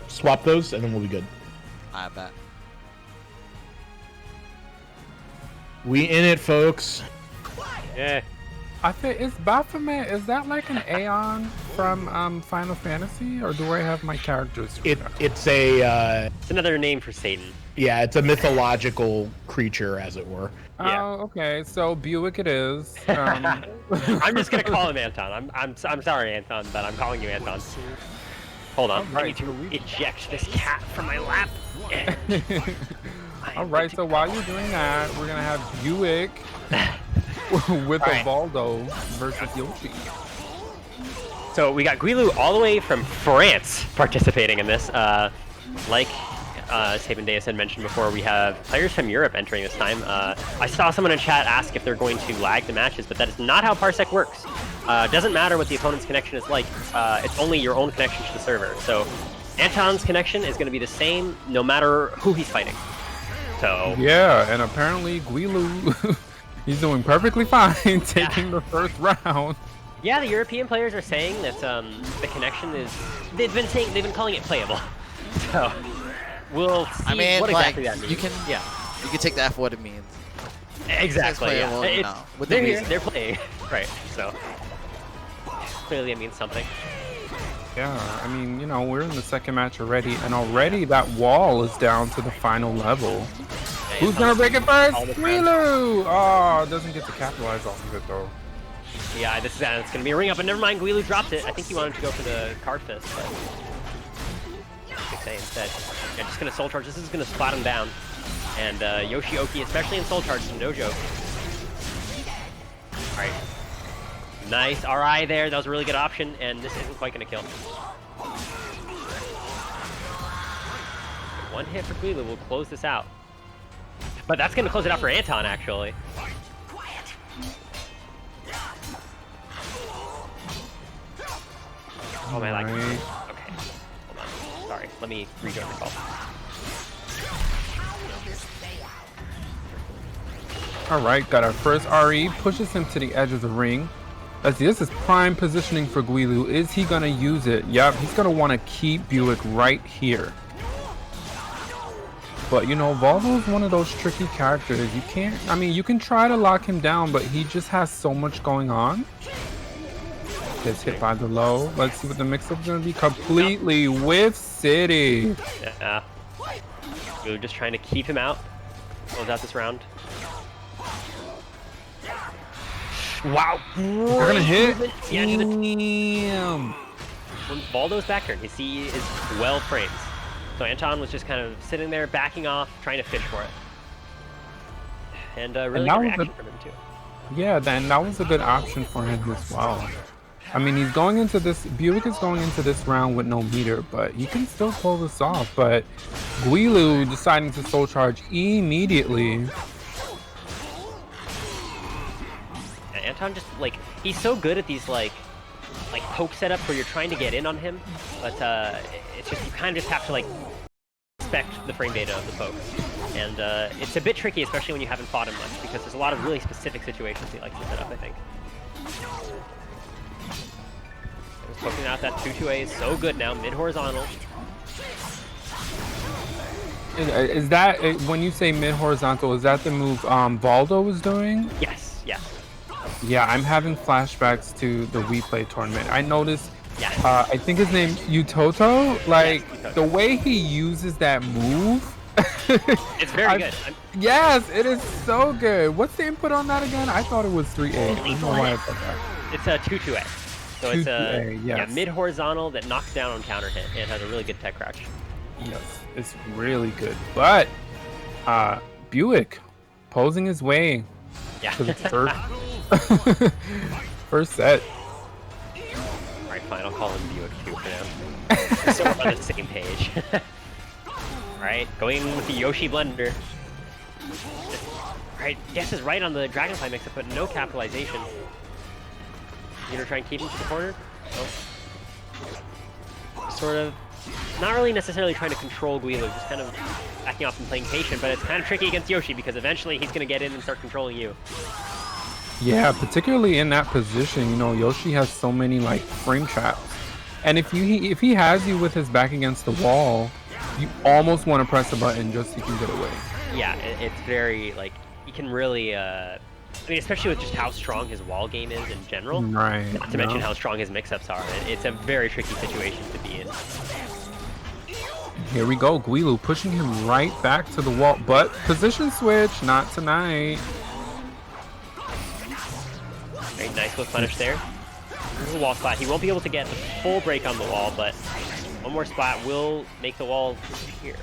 Swap those, and then we'll be good. I bet. We in it, folks. Yeah. I think is Baphomet, is that like an Aeon from Final Fantasy, or do I have my characters? It's a It's another name for Satan. yeah, it's a mythological creature, as it were. Yeah. Oh, okay. So Buick it is. I'm just gonna call him Anton. I'm sorry, Anton, but I'm calling you Anton. Hold on. I need to eject this cat from my lap. All right. So while you're doing that, we're gonna have Buick with a Voldo versus Yoshi. So we got Guilu all the way from France participating in this. Like Saban Deus had mentioned before, we have players from Europe entering this time. I saw someone in chat ask if they're going to lag the matches, but that is not how Parsec works. Doesn't matter what the opponent's connection is like, it's only your own connection to the server. So Anton's connection is going to be the same no matter who he's fighting. So yeah, and apparently Guilu, he's doing perfectly fine taking the first round. Yeah, the European players are saying that the connection is, they've been calling it playable. So we'll see what exactly that means. You can take that for what it means. Exactly. Yeah. They're here. They're playing. Right. So clearly it means something. Yeah, I mean, you know, we're in the second match already, and already that wall is down to the final level. Who's gonna break it first? Guilu! Oh, doesn't get to capitalize off of it though. Yeah, it's gonna be a ring up, but never mind. Guilu dropped it. I think he wanted to go for the card fist, but say instead. Yeah, just gonna soul charge. This is gonna spot him down, and Yoshioki, especially in soul charge, is no joke. All right. Nice RI there. That was a really good option, and this isn't quite going to kill. One hit for Guilu will close this out. But that's going to close it out for Anton, actually. Oh, my lag. Okay. Hold on. Sorry. Let me rejoin the call. All right, got our first RE. Pushes him to the edge of the ring. Let's see, this is prime positioning for Guilu. Is he gonna use it? Yep, he's gonna want to keep Buick right here. But you know, Voldo's one of those tricky characters. You can't, I mean, you can try to lock him down, but he just has so much going on. Gets hit by the low. Let's see what the mix-up is gonna be. Completely with City. Yeah. Guilu just trying to keep him out. Close out this round. Wow, we're gonna hit. Damn. When Voldo's back turn, his C is well framed. So Anton was just kind of sitting there, backing off, trying to fish for it. And really good reaction from him too. Yeah, then that was a good option for him as well. I mean, he's going into this, Buick is going into this round with no meter, but he can still pull this off. But Guilu deciding to soul charge immediately. Anton just, like, he's so good at these, like poke setups where you're trying to get in on him, but it's just, you kind of just have to, like, respect the frame data of the poke. And it's a bit tricky, especially when you haven't fought him much, because there's a lot of really specific situations he likes to set up, I think. Just poking out that 2-2A is so good now, mid-horizontal. Is that, when you say mid-horizontal, is that the move Voldo was doing? Yes, yes. Yeah, I'm having flashbacks to the We Play tournament. I noticed, I think his name Utoto, like, yes, the way he uses that move. It's very good. Yes, it is so good. What's the input on that again? I thought it was 3A. I don't know why I said that. It's a 2-2A. So it's a yes. mid-horizontal that knocks down on counter hit. It has a really good tech crouch. Yes, it's really good. But Buick posing his way to the first set. Alright, fine, I'll call him Buick too for now. So we're on the same page. Alright, going with the Yoshi blender. Alright, guess is right on the Dragonfly mix-up, but no capitalization. You gonna try and keep him to the corner? Oh. Sort of, not really necessarily trying to control Guilu, just kind of backing off and playing patient, but it's kind of tricky against Yoshi because eventually he's gonna get in and start controlling you. Yeah, particularly in that position, you know, Yoshi has so many like frame traps. And if he has you with his back against the wall, you almost want to press a button just so you can get away. Yeah, it's very, like, he can really, I mean, especially with just how strong his wall game is in general. Right. Not to mention how strong his mix-ups are. It's a very tricky situation to be in. Here we go, Guilu pushing him right back to the wall, but position switch, not tonight. Very nice whip punish there. There's a wall splat. He won't be able to get the full break on the wall, but one more splat will make the wall disappear.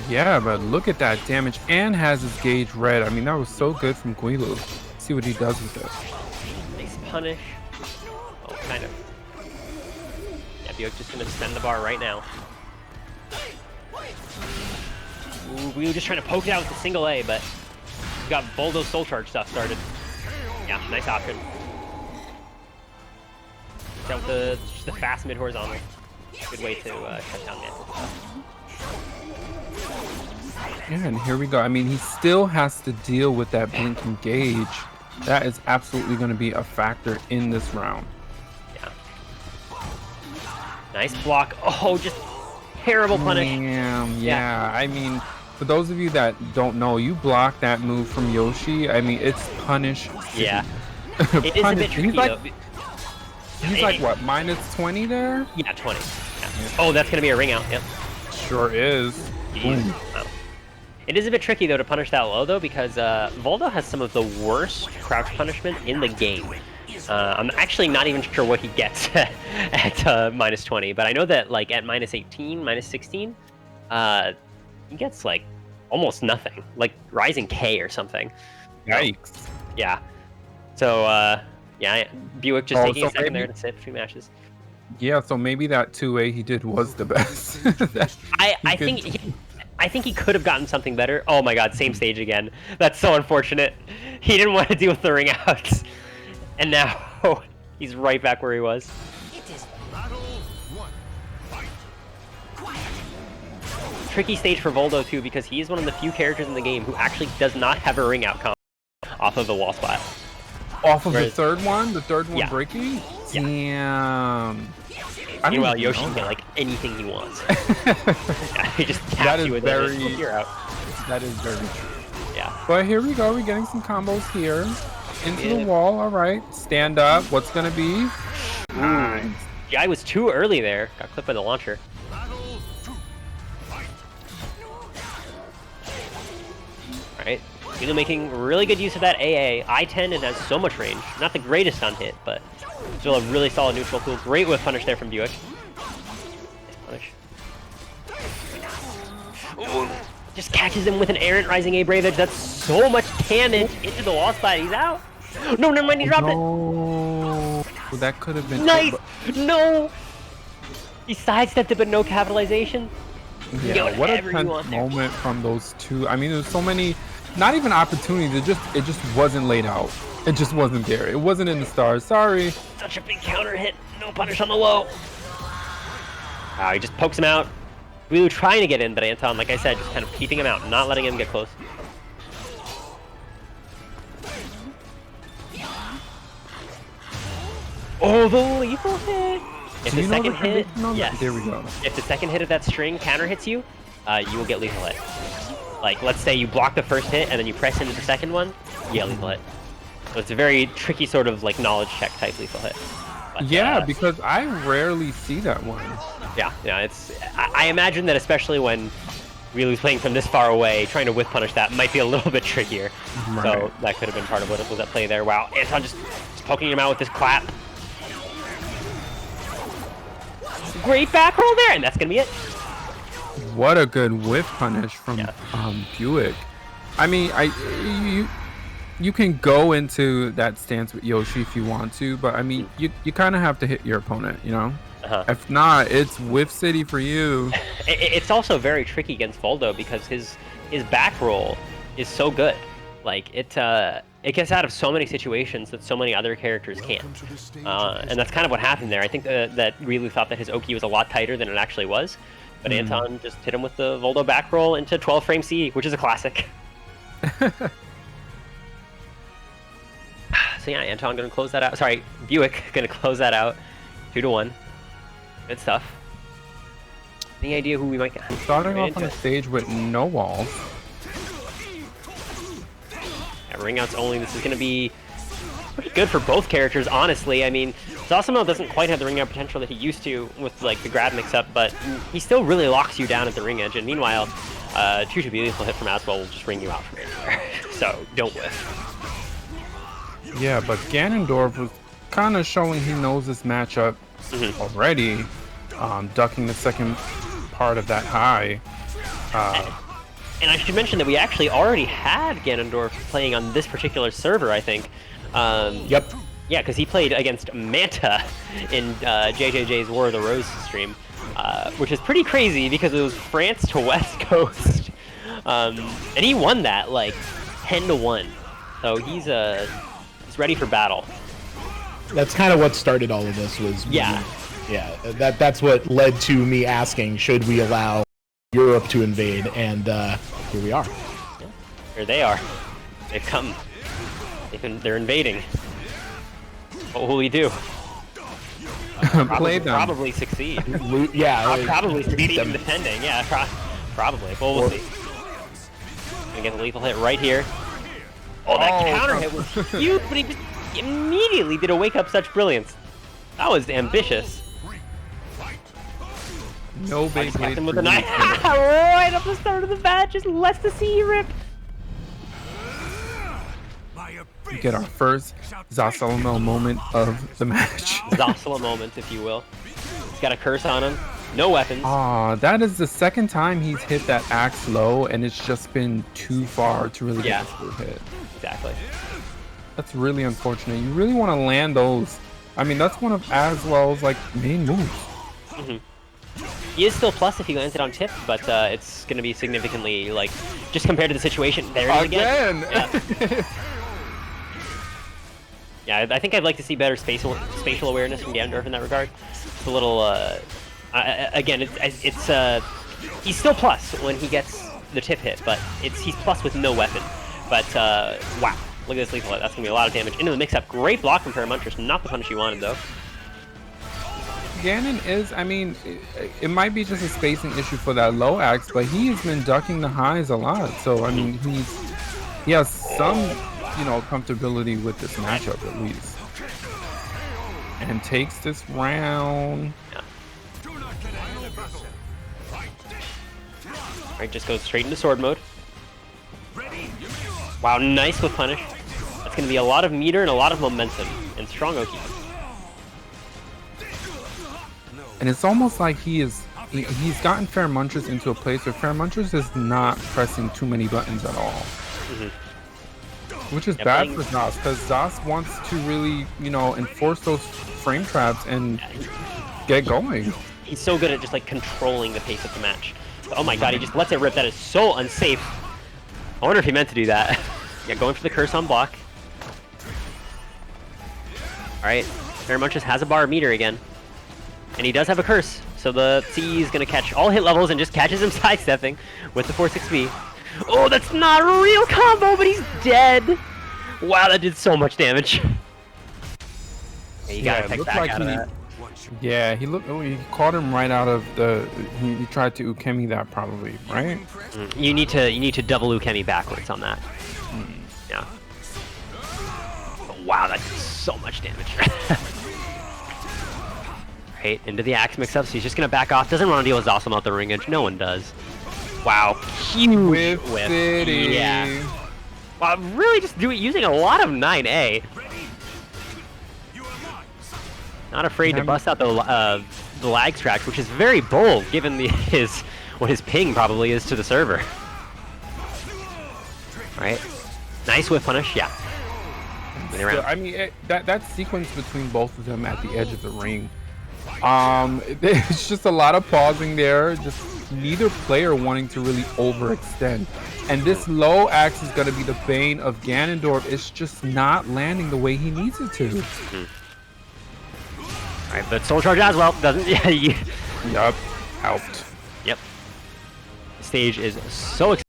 Yeah, but look at that damage, and has his gauge red. I mean, that was so good from Guilu. See what he does with it. Nice punish. Oh, kind of. Yeah, Buick just gonna send the bar right now. Ooh, Guilu just trying to poke it out with the single A, but we got Voldo Soul Charge stuff started. Yeah, nice option. Out with just the fast mid horizontal. Good way to shut down Mantle. Yeah, and here we go. I mean, he still has to deal with that blinking gauge. That is absolutely going to be a factor in this round. Yeah. Nice block. Oh, just terrible punish. Damn, yeah. I mean, for those of you that don't know, you block that move from Yoshi. I mean, it's punish. Yeah. It is a bit tricky, though. He's like, what, minus 20 there? Yeah, 20. Yeah. Oh, that's going to be a ring out. Yep. Sure is. Wow. It is a bit tricky, though, to punish that low, though, because Voldo has some of the worst crouch punishment in the game. I'm actually not even sure what he gets at minus 20, but I know that, like, at minus 18, minus 16, he gets, like, almost nothing. Like, Rising K or something. Yikes. Yeah. So, yeah, Buick just taking a second there to sit between matches. Yeah, so maybe that 2A he did was the best. I think he could have gotten something better. Oh my god, same stage again. That's so unfortunate. He didn't want to deal with the ring outs. And now he's right back where he was. Tricky stage for Voldo too, because he is one of the few characters in the game who actually does not have a ring out combo off of the wall splat. Off of the third one? The third one breaking? Yeah. Damn. Meanwhile, Yoshi can get like anything he wants. Yeah, he just taps you with it. You're out. That is very true. Yeah. But here we go. We're getting some combos here. Into the wall. All right. Stand up. What's going to be? Nice. Guy was too early there. Got clipped by the launcher. Alright. Guilu making really good use of that AA. I-10 and has so much range. Not the greatest on hit, but still a really solid neutral tool. Great whip punish there from Buick. Nice punish. Ooh, just catches him with an errant Rising A Brave Edge. That's so much damage into the wall slide. He's out. No, never mind. He dropped it. Well, that could have been nice. No. He sidestepped it, but no capitalization. Yeah, what a tense moment from those two. I mean, there's so many, not even opportunities. It just wasn't laid out. It just wasn't there. It wasn't in the stars. Sorry. Such a big counter hit. No punish on the low. Wow, he just pokes him out. Guilu trying to get in, but Anton, like I said, just kind of keeping him out, not letting him get close. Oh, the lethal hit! If the second hit, yes. There we go. If the second hit of that string counter hits you, you will get lethal hit. Like, let's say you block the first hit and then you press into the second one, you get lethal hit. So it's a very tricky sort of like knowledge check type lethal hit. But, yeah, because I rarely see that one. Yeah, it's. I imagine that especially when Guilu's playing from this far away, trying to whiff punish that might be a little bit trickier. Right. So that could have been part of what was at play there. Wow, Anton just poking him out with this clap. Great back roll there, and that's gonna be it. What a good whiff punish from Buick. I mean, you can go into that stance with Yoshi if you want to, but I mean, you kind of have to hit your opponent, you know? If not, it's whiff city for you. It's also very tricky against Voldo because his back roll is so good. Like, it gets out of so many situations that so many other characters can't. And that's kind of what happened there. I think that Guilu thought that his Oki was a lot tighter than it actually was. But Anton just hit him with the Voldo back roll into 12 frame C, which is a classic. So yeah, Anton gonna close that out. Sorry, Buick gonna close that out. 2-1. Good stuff. Any idea who we might get? Starting off on a stage with no walls. Yeah, ring outs only. This is going to be pretty good for both characters, honestly. I mean, Zasalamel doesn't quite have the ring out potential that he used to with like the grab mix-up, but he still really locks you down at the ring edge. And meanwhile, two should be lethal hit from Azwel will just ring you out from anywhere. So don't whiff. Yeah, but Gannondorf was kind of showing he knows this matchup already, ducking the second part of that high. And I should mention that we actually already had Gannondorf playing on this particular server, I think. Yep. Yeah, because he played against Manta in JJJ's War of the Rose stream, which is pretty crazy because it was France to West Coast. And he won that, like, 10-1. So he's ready for battle. That's kind of what started all of this was. Yeah. Yeah, that's what led to me asking, should we allow Europe to invade? And here we are. Yeah. Here they are. They've come. They're invading. What will we do? Play them. Probably succeed. Yeah, I'll probably succeed in defending. Yeah, probably. But we'll see. Gonna get the lethal hit right here. Oh, that counter hit was huge, but he just immediately did a wake up such brilliance. That was ambitious. No I just kept him with Beyblade. a knife. Right up the start of the match, just lets the sea rip. We get our first Zasalamel moment of the match. Zasalamel moment, if you will. He's got a curse on him. No weapons. That is the second time he's hit that axe low, and it's just been too far to really get the full hit. Exactly. That's really unfortunate. You really want to land those. I mean, that's one of Azwel's like main moves. He is still plus if he lands it on tip, but it's going to be significantly, like, just compared to the situation. There it is again. Yeah. Yeah, I think I'd like to see better spatial awareness from Gannondorf in that regard. It's a little, again, he's still plus when he gets the tip hit, but he's plus with no weapon. But, wow, look at this lethal hit. That's going to be a lot of damage into the mix-up. Great block from Feremuntrus, not the punish he wanted, though. Gannon is, I mean, it might be just a spacing issue for that low axe, but he's been ducking the highs a lot. So, I mean, he has some, you know, comfortability with this matchup at least. And takes this round. Yeah. Alright, just goes straight into sword mode. Wow, nice with punish. That's going to be a lot of meter and a lot of momentum. And strong Oki. And it's almost like he's gotten Feremuntrus into a place where Feremuntrus is not pressing too many buttons at all. Which is bad for Zas, because Zas wants to really, you know, enforce those frame traps and get going. He's so good at just like controlling the pace of the match. Oh my god, he just lets it rip. That is so unsafe. I wonder if he meant to do that. Yeah, going for the curse on block. Alright, Feremuntrus has a bar meter again. And he does have a curse, so the C is going to catch all hit levels and just catches him sidestepping with the 4-6B. Oh, that's not a real combo, but he's dead! Wow, that did so much damage. Yeah, you gotta take back out of that. Yeah, he caught him right out of the. He tried to ukemi that probably, right? You need to double ukemi backwards on that. Yeah. Oh, wow, that did so much damage. Right, into the axe mix-up, so he's just gonna back off. Doesn't want to deal with Zasalamel at the ring edge. No one does. Wow, huge whiff. Yeah. Wow, really just using a lot of 9A. Not afraid to bust out the lag scratch, which is very bold given what his ping probably is to the server. Right, nice whiff punish. Yeah. I mean, that sequence between both of them at the edge of the ring. It's just a lot of pausing there, just neither player wanting to really overextend. And this low axe is going to be the bane of Gannondorf. It's just not landing the way he needs it to. Alright, but Soul Charge as well doesn't. Yeah, Yup, helped. Yep. The stage is so exciting.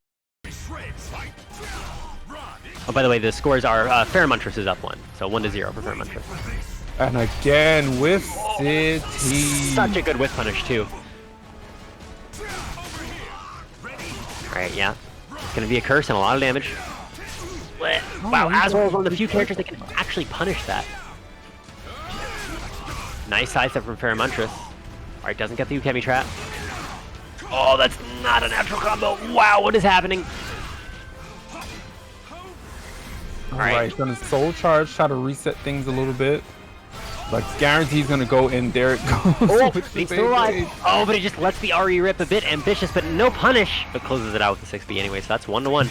Oh, by the way, the scores are Feremuntrus is up 1, so 1-0 for Feremuntrus. And again with City. Such a good whiff punish too. Alright, yeah. It's gonna be a curse and a lot of damage. Wow, Azwel is one of the few characters that can actually punish that. Nice sidestep from Feremuntrus. Alright, doesn't get the Ukemi trap. Oh, that's not a natural combo. Wow, what is happening? Alright, gonna soul charge, try to reset things a little bit. Like, guarantees gonna go in. There it goes. Oh, with the he's big still alive. blade. Oh, but he just lets the RE rip a bit ambitious, but no punish. But closes it out with the 6B anyway, so that's 1-1.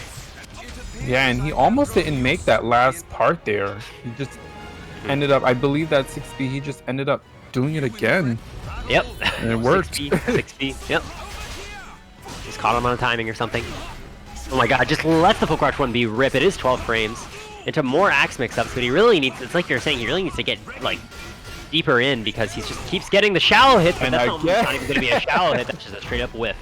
Yeah, and he almost didn't make that last part there. He just ended up, I believe that 6B, he just ended up doing it again. Yep. And it worked. 6B, yep. Just caught him on a timing or something. Oh my god, just let the Full Crouch 1B rip. It is 12 frames. Into more axe mix-ups, but he really needs, it's like you're saying, he really needs to get, like, deeper in because he just keeps getting the shallow hits, but that's not even going to be a shallow hit, that's just a straight-up whiff.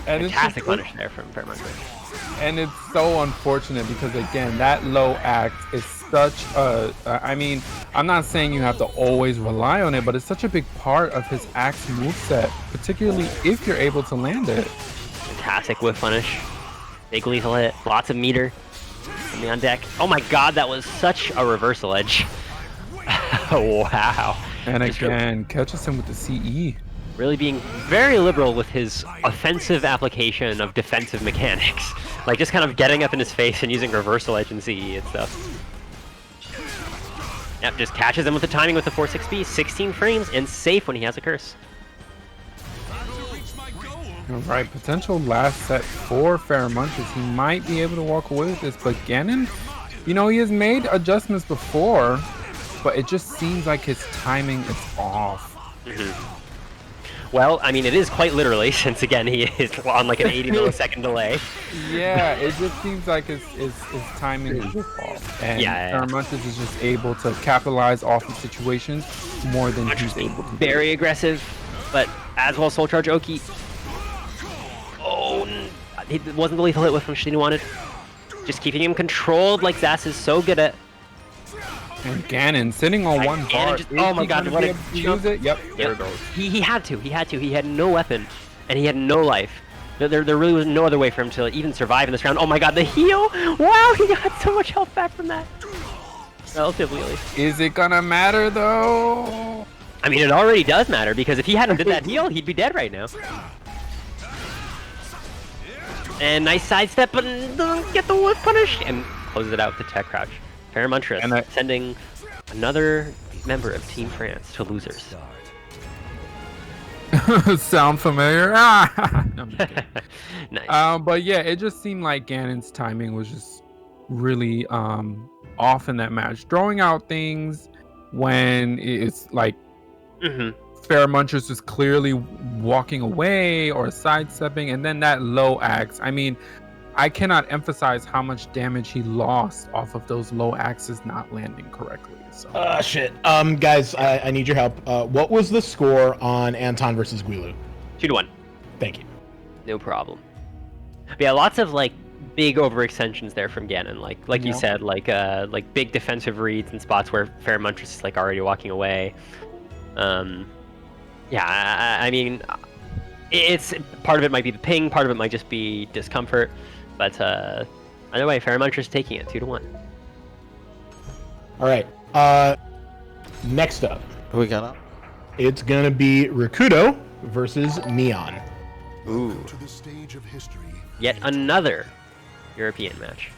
And fantastic punish there from Feremuntrus. And it's so unfortunate because, again, that low axe is such a, I mean, I'm not saying you have to always rely on it, but it's such a big part of his axe moveset, particularly if you're able to land it. Fantastic whiff punish. Big lethal hit, lots of meter. Something on deck. Oh my god, that was such a reversal edge. Wow. And again, catches him with the CE. Really being very liberal with his offensive application of defensive mechanics. Like just kind of getting up in his face and using reversal edge and CE and stuff. Yep, just catches him with the timing with the 4-6B. 16 frames and safe when he has a curse. Alright, potential last set for Feremuntrus. He might be able to walk away with this, but Ganon, you know, he has made adjustments before, but it just seems like his timing is off. Well, I mean, it is quite literally, since again, he is on like an 80 millisecond delay. Yeah, it just seems like his timing is just off. And Feremuntrus is just able to capitalize off of situations more than he's able to do. Very aggressive, but Azwel Soul Charge Oki. Oh, it wasn't the lethal hit which he wanted. Just keeping him controlled like Zas is so good at. And Ganon sitting on one bar. Oh my god, what a use it? Yep, there it goes. He had to. He had no weapon, and he had no life. There really was no other way for him to even survive in this round. Oh my god, the heal! Wow, he got so much health back from that. Relatively, at least. Is it gonna matter though? I mean, it already does matter because if he hadn't did that heal, he'd be dead right now. And nice sidestep, but doesn't get the whiff punish, and closes it out with the tech crouch. Feremuntrus sending another member of Team France to losers. Sound familiar? No, I'm just kidding. Nice. But yeah, it just seemed like Ganon's timing was just really off in that match. Throwing out things when it's like Feremuntrus is clearly walking away or sidestepping, and then that low axe. I mean, I cannot emphasize how much damage he lost off of those low axes not landing correctly. So. Shit. Guys, I need your help. What was the score on Anton versus Guilu? 2-1. Thank you. No problem. But yeah, lots of like big overextensions there from Ganon. Like you said, like big defensive reads and spots where Feremuntrus is like already walking away. Yeah, I mean, it's part of it might be the ping, part of it might just be discomfort, but either way, Feremuntrus taking it 2-1. All right. Next up, Who we got up? it's gonna be Rikuto versus Neon. Ooh. Yet another European match.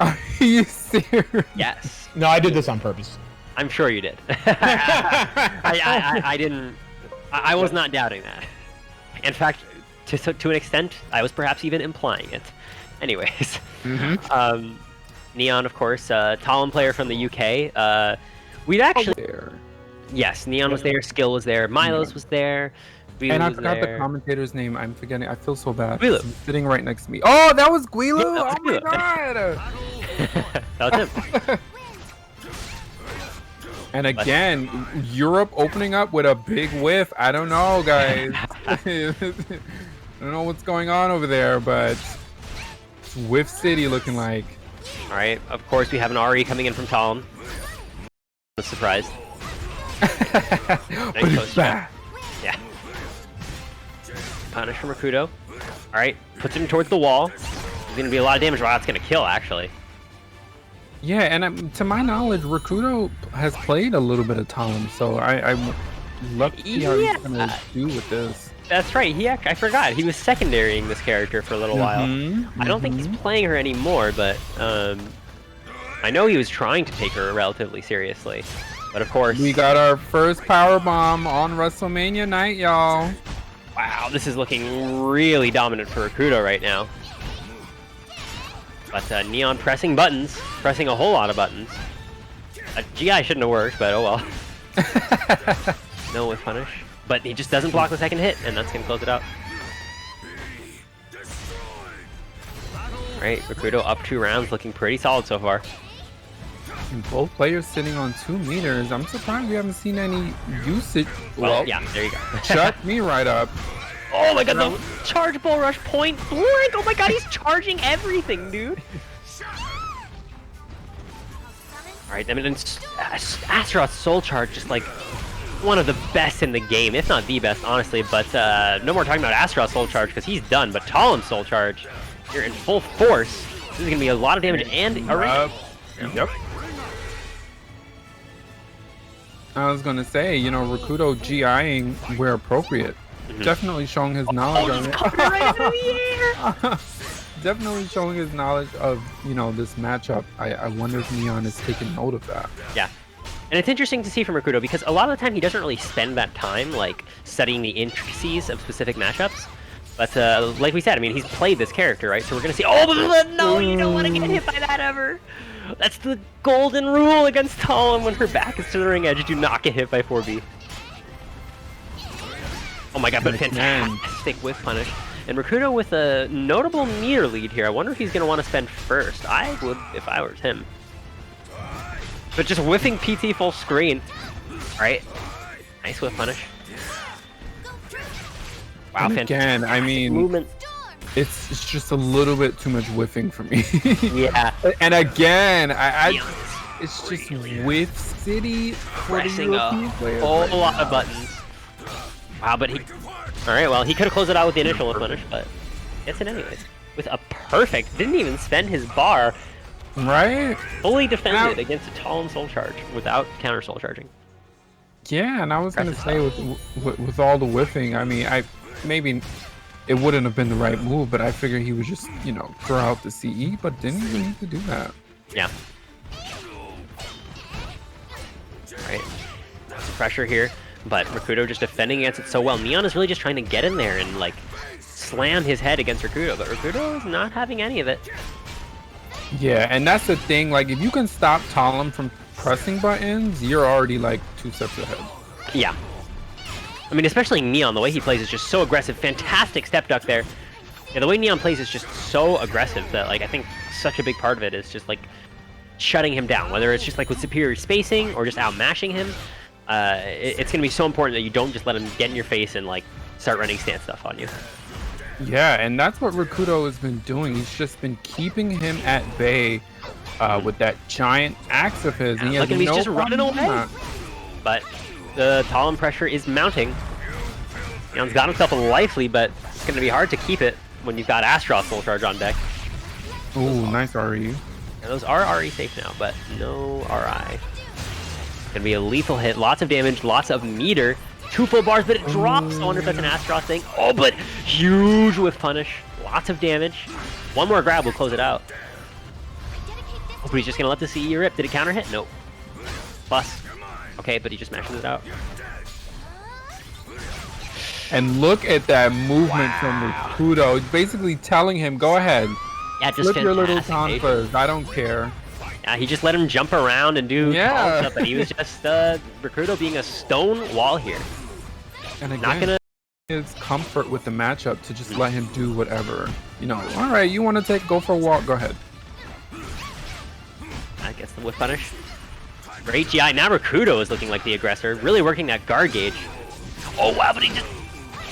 Are you serious? Yes. No, I did this on purpose. I'm sure you did. I didn't. I was not doubting that. In fact, to an extent, I was perhaps even implying it. Anyways, Neon, of course, Talim player from the UK. We'd actually, yes, Neon was there, Skill was there, Milos was there. Guilu and I was forgot there. the commentator's name. I'm forgetting. I feel so bad. Guilu. He's sitting right next to me. Oh, that was Guilu. Yeah, that was Oh my god. That was him. And again, Europe opening up with a big whiff. I don't know, guys. I don't know what's going on over there, but it's Whiff City looking like. All right, of course we have an RE coming in from Talim. was surprised. But it's back. Yeah. Punish from Rikuto. Alright, puts him towards the wall. There's gonna be a lot of damage. Wow, that's gonna kill, actually. Yeah, and to my knowledge, Rikuto has played a little bit of Talim, so I'm love to see how he's gonna do with this. That's right. I forgot. He was secondarying this character for a little while. I don't think he's playing her anymore, but I know he was trying to take her relatively seriously. But of course, we got our first power bomb on WrestleMania night, y'all. Wow, this is looking really dominant for Rikuto right now. But Neon pressing buttons, pressing a whole lot of buttons. GI shouldn't have worked, but oh well. No with punish. But he just doesn't block the second hit, and that's going to close it out. Right, Rikuto up 2 rounds, looking pretty solid so far. And both players sitting on 2 meters. I'm surprised we haven't seen any usage. Well, yeah, there you go. Shut me right up. Oh my god, the charge bull rush point blank! Oh my god, he's charging everything, dude! Alright, I mean, Astaroth Soul Charge just like one of the best in the game, if not the best, honestly. But no more talking about Astaroth Soul Charge because he's done. But Talim Soul Charge, you're in full force. This is gonna be a lot of damage and a ring. Yep. I was gonna say, you know, Rikuto GIing where appropriate. Definitely showing his knowledge on it. Right through the air. Definitely showing his knowledge of, you know, this matchup. I wonder if Neon is taking note of that. Yeah. And it's interesting to see from Rikuto because a lot of the time he doesn't really spend that time like studying the intricacies of specific matchups. But like we said, I mean, he's played this character, right? So we're gonna see. Oh no, you don't want to get hit by that ever. That's the golden rule against Talim when her back is to the ring edge. Do not get hit by 4B. Oh my god, but fantastic with punish. And Rikuto with a notable meter lead here. I wonder if he's gonna want to spend first. I would if I were him. But just whiffing PT full screen. Alright. Nice whiff punish. Wow, and again, I mean, movement. It's just a little bit too much whiffing for me. Yeah. And again, it's just whiff city Pressing a whole lot of buttons. Wow, but he... Alright, well, he could have closed it out with the initial punish, but gets it anyways. With a perfect, didn't even spend his bar. Right? Fully defended against a Talim Soul Charge without counter Soul Charging. Yeah, and I was going to say with all the whiffing, I mean, maybe it wouldn't have been the right move, but I figured he would just, you know, throw out the CE, but didn't even need to do that. Yeah. Alright. Pressure here, but Rikuto just defending against it so well. Neon is really just trying to get in there and, like, slam his head against Rikuto, but Rikuto is not having any of it. Yeah, and that's the thing, like, if you can stop Talim from pressing buttons, you're already, like, 2 steps ahead. Yeah. I mean, especially Neon, the way he plays is just so aggressive. Fantastic step duck there. Yeah, the way Neon plays is just so aggressive that, like, I think such a big part of it is just, like, shutting him down. Whether it's just, like, with superior spacing or just out-mashing him, it's going to be so important that you don't just let him get in your face and, like, start running stance stuff on you. Yeah, and that's what Rikuto has been doing. He's just been keeping him at bay with that giant axe of his. And look at him, he's just running away. But the Talim pressure is mounting. Neon's got himself a life lead, but it's going to be hard to keep it when you've got Astaroth Soul Charge on deck. Ooh, nice RE. And those are RE safe now, but no RI. It's going to be a lethal hit. Lots of damage, lots of meter. 2 full bars, but it drops. I wonder if that's an Astaroth thing. Oh, but huge with punish. Lots of damage. One more grab will close it out. Oh, but he's just going to let the CE rip. Did it counter hit? Nope. Plus. Okay, but he just mashes it out. And look at that movement from Rikuto. He's basically telling him, go ahead. Yeah, just flip your little taunt first. I don't care. Yeah, he just let him jump around and do stuff, but he was just Rikuto being a stone wall here. And again, his comfort with the matchup to just let him do whatever. You know, all right, you want to go for a walk, go ahead. I guess the whip punish. Great GI. Now Rikuto is looking like the aggressor, really working that guard gauge. Oh wow, but he just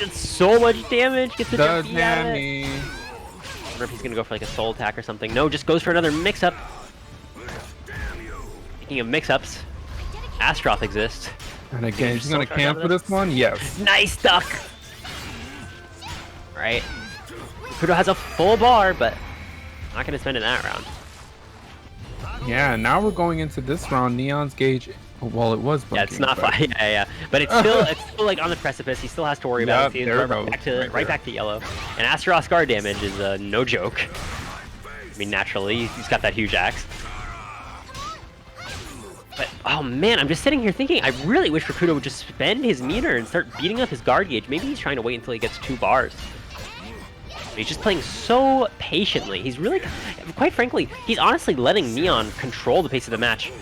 did so much damage. Gets the jump out of it. I wonder if he's gonna go for like a soul attack or something. No, just goes for another mix-up. Speaking of mix-ups, Astaroth exists. And again, he's gonna Soul Charge out cancel of this one. Yes. Nice duck. Right. Rikuto has a full bar, but not gonna spend in that round. Yeah. Now we're going into this round. Neon's gauge. Well, it was. Yeah, it's bunking, not but- fine. Yeah. But it's still like on the precipice. He still has to worry about it. He's there it right goes. back to Right back to yellow. And Astaroth's guard damage is no joke. I mean, naturally, he's got that huge axe. But, oh man, I'm just sitting here thinking, I really wish Rikuto would just spend his meter and start beating up his guard gauge. Maybe he's trying to wait until he gets 2 bars. But he's just playing so patiently. He's really, quite frankly, he's honestly letting Neon control the pace of the match.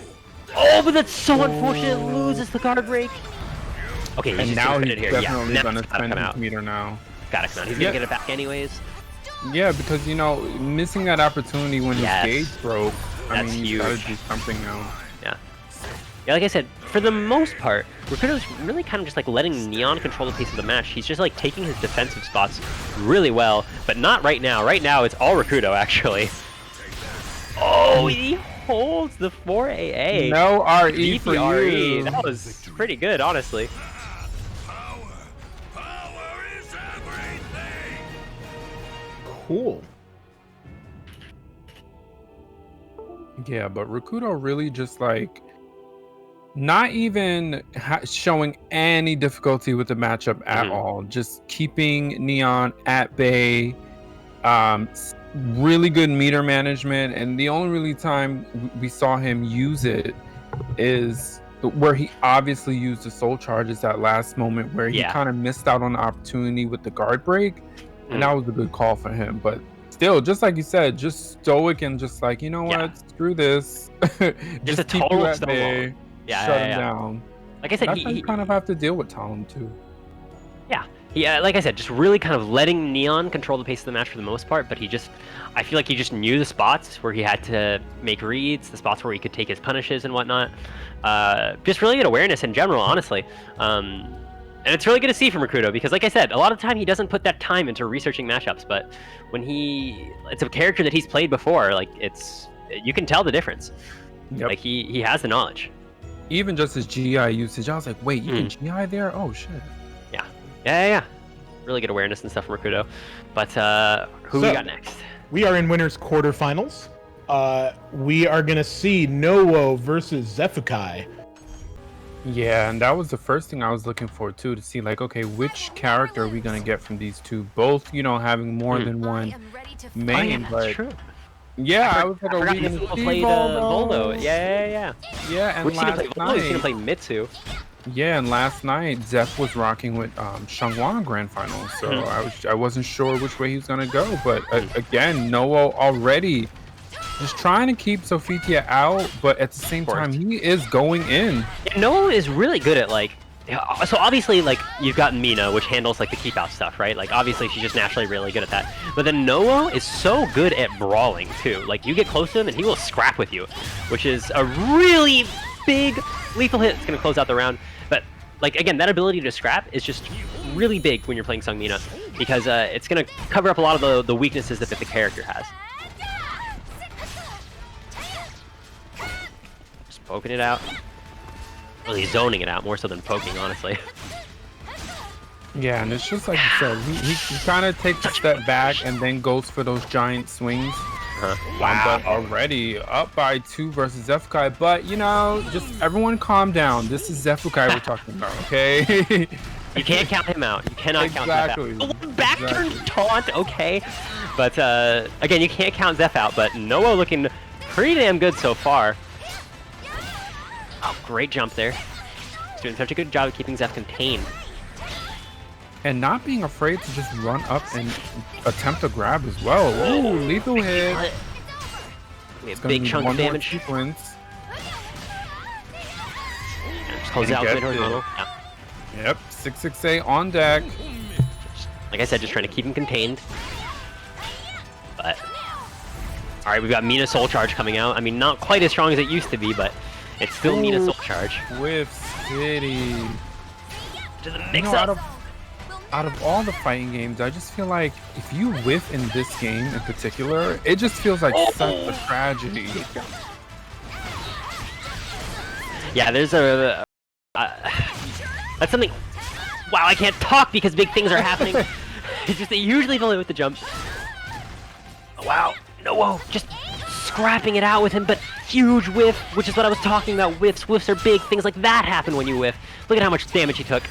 Oh, but that's so unfortunate. Loses the guard break. Okay, he's And just now gonna he's fit it here. definitely Yeah, gonna it's gotta spend come his out. meter now. Gotta come out. He's gonna get it back anyways. Yeah, because you know, missing that opportunity when Yes. his gauge broke. I That's mean, you gotta huge. do something now. Yeah, like I said, for the most part, Rikuto's really kind of just like letting Neon control the pace of the match. He's just like taking his defensive spots really well, but not right now. Right now, it's all Rikuto, actually. Oh, he holds the 4AA. No RE for DPRE. you. That was pretty good, honestly. Cool. Yeah, but Rikuto really just like not even showing any difficulty with the matchup at all. Just keeping Neon at bay. Really good meter management, and the only really time we saw him use it is where he obviously used the soul charges that last moment where he kind of missed out on the opportunity with the guard break, and that was a good call for him. But still, just like you said, just stoic and just like, you know what, screw this. Just a keep total you at snowball. bay, shut him down. Like I said, That's how you kind of have to deal with Talim too. Yeah, like I said, just really kind of letting Neon control the pace of the match for the most part, but I feel like he just knew the spots where he had to make reads, the spots where he could take his punishes and whatnot. Just really good awareness in general, honestly. And it's really good to see from Rikuto, because like I said, a lot of the time he doesn't put that time into researching matchups, but when it's a character that he's played before, like you can tell the difference. Yep. Like he has the knowledge. Even just his GI usage, I was like, wait, you can GI there? Oh shit. Yeah. Really good awareness and stuff from Rikuto. But who we got next? We are in winners quarterfinals. We are gonna see Nowo versus Xephukai. Yeah, and that was the first thing I was looking for too, to see like, okay, which character are we gonna get from these two? Both, you know, having more than one main, but true. yeah, I was like, are we he's gonna see played Voldo? Voldo. Yeah. Yeah, and We've seen him play last Voldo, we've seen him night, play Mitsu. yeah, and last night Zeph was rocking with Xianghua Grand Finals, so I wasn't sure which way he was gonna go, but again, Nowo already just trying to keep Sophitia out, but at the same time, he is going in. Yeah, Nowo is really good at like, so obviously like you've got Mina, which handles like the keep out stuff, right? Like obviously she's just naturally really good at that. But then Nowo is so good at brawling too. Like you get close to him and he will scrap with you, which is a really big lethal hit. It's gonna close out the round. But like again, that ability to scrap is just really big when you're playing Seong Mina, because it's gonna cover up a lot of the weaknesses that the character has. Just poking it out. Really zoning it out more so than poking, honestly. Yeah, and it's just like you said, he kind of takes a step back and then goes for those giant swings. Wow. But already up by 2 versus Xephukai. But, you know, just everyone calm down. This is Xephukai we're talking about, okay? You can't count him out. You cannot count Zeph out. Oh, back turn taunt, okay. But, again, you can't count Zeph out. But Nowo looking pretty damn good so far. Oh, great jump there. He's doing such a good job of keeping Zeph contained. And not being afraid to just run up and attempt to grab as well. Ooh, lethal hit. We have big chunk of damage. Sequence. Just close out mid horizontal. Yeah. Yep, 668 on deck. Like I said, just trying to keep him contained. But alright, we've got Mina Soul Charge coming out. I mean, not quite as strong as it used to be, but it's still Mina Soul Charge. Whiff City. To the mix up. Out of all the fighting games, I just feel like if you whiff in this game in particular, it just feels like such a tragedy. Yeah, there's a... that's something... Wow, I can't talk because big things are happening. It's just usually only with the jump. Wow, no, whoa, just scrapping it out with him, but huge whiff, which is what I was talking about. Whiffs are big. Things like that happen when you whiff. Look at how much damage he took.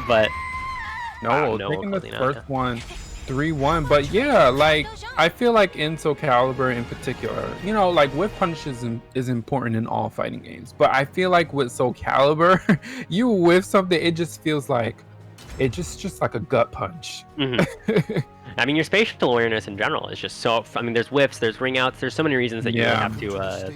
But... No, taking the first one 3-1, but yeah, like I feel like in Soul Calibur in particular, you know, like whiff punish is important in all fighting games, but I feel like with Soul Calibur, you whiff something, it just feels like it just like a gut punch. I mean, your spatial awareness in general is just so. I mean, there's whiffs, there's ring outs, there's so many reasons that you really have to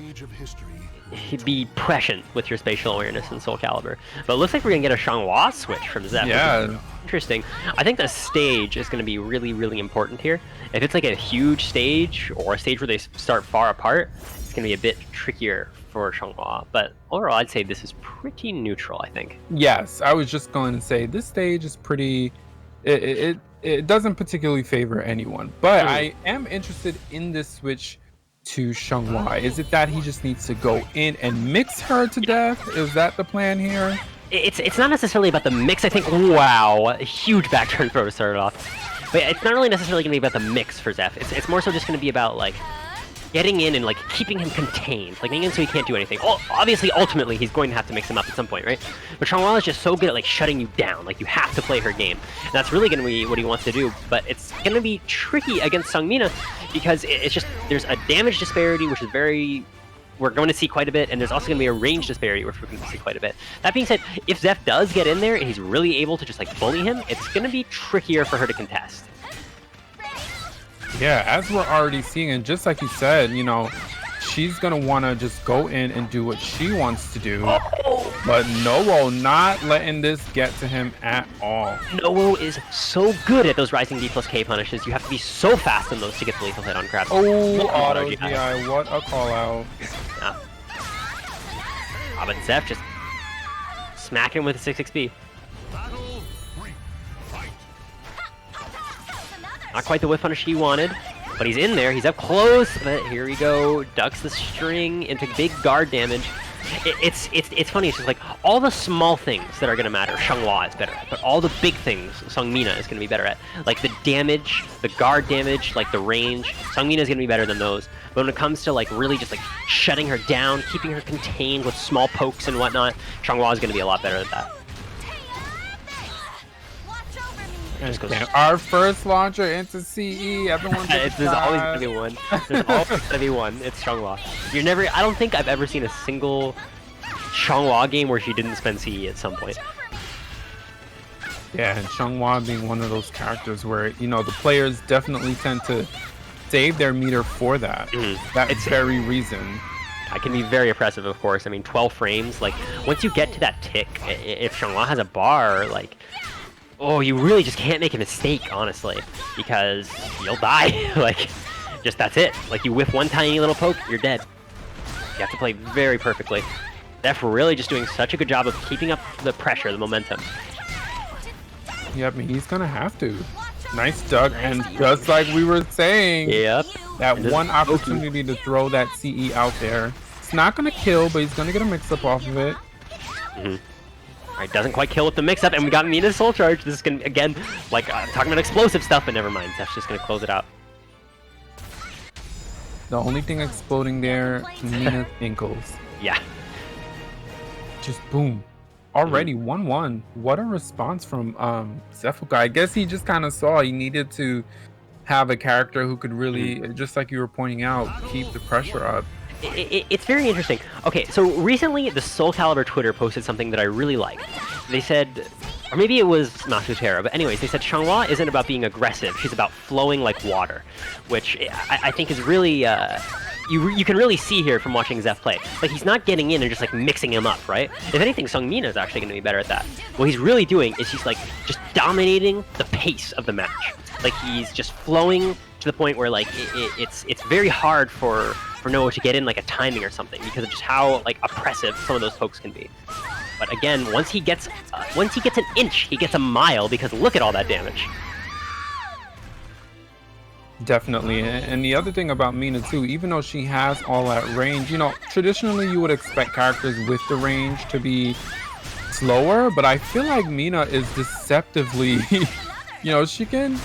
be prescient with your spatial awareness in Soul Calibur. But it looks like we're gonna get a Xianghua switch from Zeph. Yeah. Interesting. I think the stage is going to be really, really important here. If it's like a huge stage or a stage where they start far apart, it's going to be a bit trickier for Xianghua. But overall, I'd say this is pretty neutral, I think. Yes, I was just going to say this stage is pretty... It doesn't particularly favor anyone. But I am interested in this switch to Xianghua. Is it that he just needs to go in and mix her to death? Is that the plan here? It's not necessarily about the mix, I think. Wow, a huge back turn throw to start it off. But it's not really necessarily going to be about the mix for Zeph. It's more so just going to be about, like, getting in and, like, keeping him contained. Like, getting in so he can't do anything. Obviously, ultimately, he's going to have to mix him up at some point, right? But Xianghua is just so good at, like, shutting you down. Like, you have to play her game. And that's really going to be what he wants to do. But it's going to be tricky against Seongmina because it's just... There's a damage disparity, which is very... We're going to see quite a bit, and there's also going to be a range disparity, which we're going to see quite a bit. That being said, if Zeph does get in there and he's really able to just like bully him, it's going to be trickier for her to contest. Yeah, as we're already seeing, and just like you said, you know, she's going to want to just go in and do what she wants to do. But Nowo not letting this get to him at all. Nowo is so good at those rising D plus K punishes. You have to be so fast in those to get the lethal hit on crap. Oh, auto GI, what a call out. Yeah. But Zeph just smacking him with a 6 XP. Not quite the whiff punish he wanted, but he's in there. He's up close, but here we go. Ducks the string into big guard damage. It's funny. It's just like all the small things that are gonna matter, Xianghua is better at, but all the big things, Seongmina is gonna be better at. Like the damage, the guard damage, like the range, Seongmina is gonna be better than those. But when it comes to like really just like shutting her down, keeping her contained with small pokes and whatnot, Xianghua is gonna be a lot better at that. Our first launcher into CE. Everyone's there's always gonna be one. There's always gonna be one. It's Xianghua. You're never. I don't think I've ever seen a single Xianghua game where she didn't spend CE at some point. Yeah, and Xianghua being one of those characters where, you know, the players definitely tend to save their meter for that. That very reason. It can be very oppressive, of course. I mean, 12 frames. Like once you get to that tick, if Xianghua has a bar, like. Oh, you really just can't make a mistake, honestly, because you'll die. Like, just that's it. Like, you whiff one tiny little poke, you're dead. You have to play very perfectly. Zeph really just doing such a good job of keeping up the pressure, the momentum. Yep, he's gonna have to. Nice duck, and just like we were saying, that one opportunity to throw that CE out there. It's not gonna kill, but he's gonna get a mix-up off of it. Alright, doesn't quite kill with the mix-up, and we got Mina's Soul Charge. This is gonna, again, like, talking about explosive stuff, but never mind. Zeph's just gonna close it out. The only thing exploding there, Mina's ankles. Yeah. Just boom. Already 1-1. What a response from Xephukai. I guess he just kind of saw he needed to have a character who could really, just like you were pointing out, keep the pressure up. It's very interesting. Okay, so recently the Soul Calibur Twitter posted something that I really liked. They said, or maybe it was Matutera, but anyways, they said Xianghua isn't about being aggressive, she's about flowing like water, which I think is really, you can really see here from watching Zeph play. Like, he's not getting in and just like mixing him up, right? If anything, Seongmina is actually going to be better at that. What he's really doing is he's like just dominating the pace of the match. Like, he's just flowing to the point where like it's very hard for Noah to get in like a timing or something because of just how like oppressive some of those pokes can be. But again, once he gets an inch, he gets a mile because look at all that damage. Definitely. And the other thing about Mina too, even though she has all that range, you know, traditionally you would expect characters with the range to be slower, but I feel like Mina is deceptively, you know, she can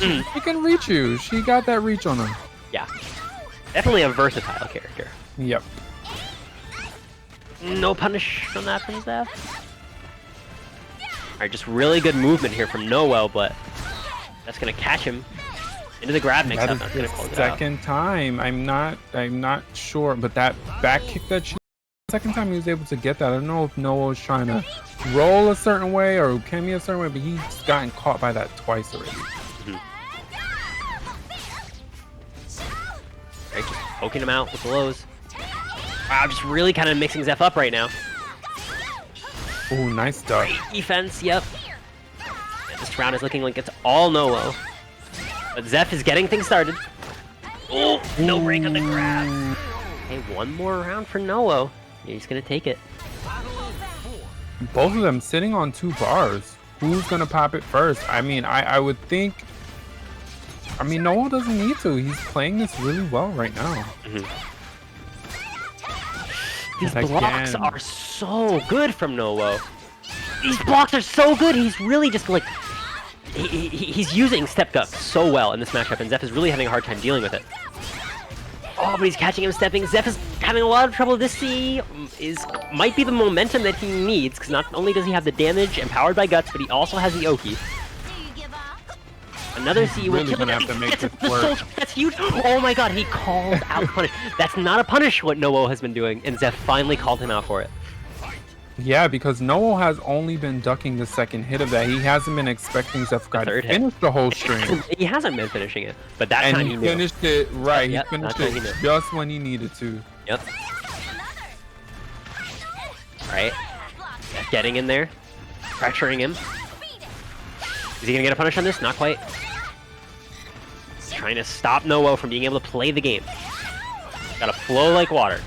reach you. She got that reach on her. Yeah. Definitely a versatile character. Yep. No punish from that from Zeph. Alright, just really good movement here from Noel, but that's gonna catch him into the grab mix That up. is That's the gonna close it out. second time. I'm not sure, but that back kick that she second time he was able to get that. I don't know if Noah was trying to roll a certain way or Ukemi a certain way, but he's gotten caught by that twice already. Right, just poking him out with the lows. Wow, just really kind of mixing Zeph up right now. Oh, nice duck. Great defense, yep. And this round is looking like it's all Noah. But Zeph is getting things started. Oh, no break on the grab. Okay, one more round for Noah. He's gonna take it. Both of them sitting on 2 bars. Who's gonna pop it first? I mean, I would think. I mean, Noah doesn't need to. He's playing this really well right now. These Again. blocks are so good from Noah. These blocks are so good. He's really just like he's using step up so well in this matchup, and Zeph is really having a hard time dealing with it. Oh, but he's catching him stepping. Zeph is having a lot of trouble. This C might be the momentum that he needs, because not only does he have the damage empowered by Guts, but he also has the Oki. Another C will really kill him. gonna have to make this The work. soldier, that's huge. Oh my god, he called out punish. That's not a punish what Noah has been doing, and Zeph finally called him out for it. Yeah, because Noah has only been ducking the second hit of that. He hasn't been expecting Xephukai to third hit. finish the whole string. He hasn't been finishing it, but that And time he he knew. finished it right. Yep, He finished that time it he knew. just when he needed to. Yep. Right. Getting in there. Pressuring him. Is he gonna get a punish on this? Not quite. Trying to stop Noah from being able to play the game. Gotta flow like water.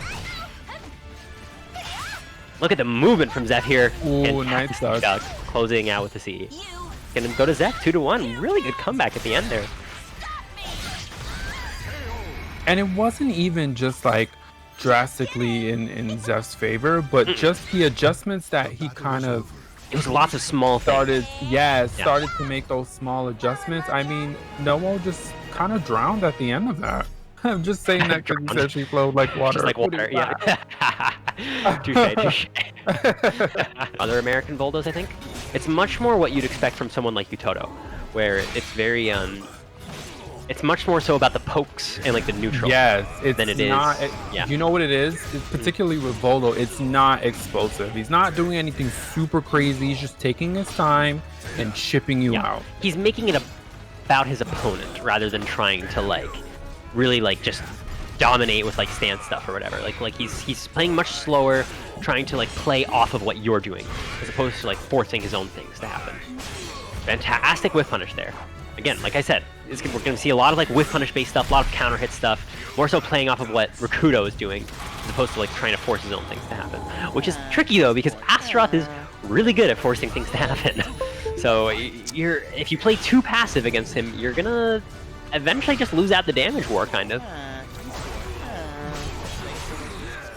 Look at the movement from Zeph here. Ooh, Fantastic nice duck. closing out with the CE. Gonna go to Zeph 2-1. Really good comeback at the end there. And it wasn't even just like drastically in Zeph's favor, but just the adjustments that he kind of It was lots of small things. started to make those small adjustments. I mean, Noah just kind of drowned at the end of that. I'm just saying that because he said she flowed like water. Just like water, yeah. Touche, touche. Other American Voldos, I think. It's much more what you'd expect from someone like Utoto, where it's very, it's much more so about the pokes and like the neutral. Yes, it's than it is. not. Yeah. You know what it is? It's particularly with Voldo, it's not explosive. He's not doing anything super crazy. He's just taking his time and chipping you out. He's making it about his opponent rather than trying to like really like just dominate with like stance stuff or whatever. Like he's playing much slower, trying to like play off of what you're doing as opposed to like forcing his own things to happen. Fantastic whiff punish there. Again, like I said, we're going to see a lot of like whiff punish based stuff, a lot of counter hit stuff, more so playing off of what Rikuto is doing as opposed to like trying to force his own things to happen. Which is tricky though, because Astaroth is really good at forcing things to happen. So if you play too passive against him, you're gonna eventually just lose out the damage war, kind of.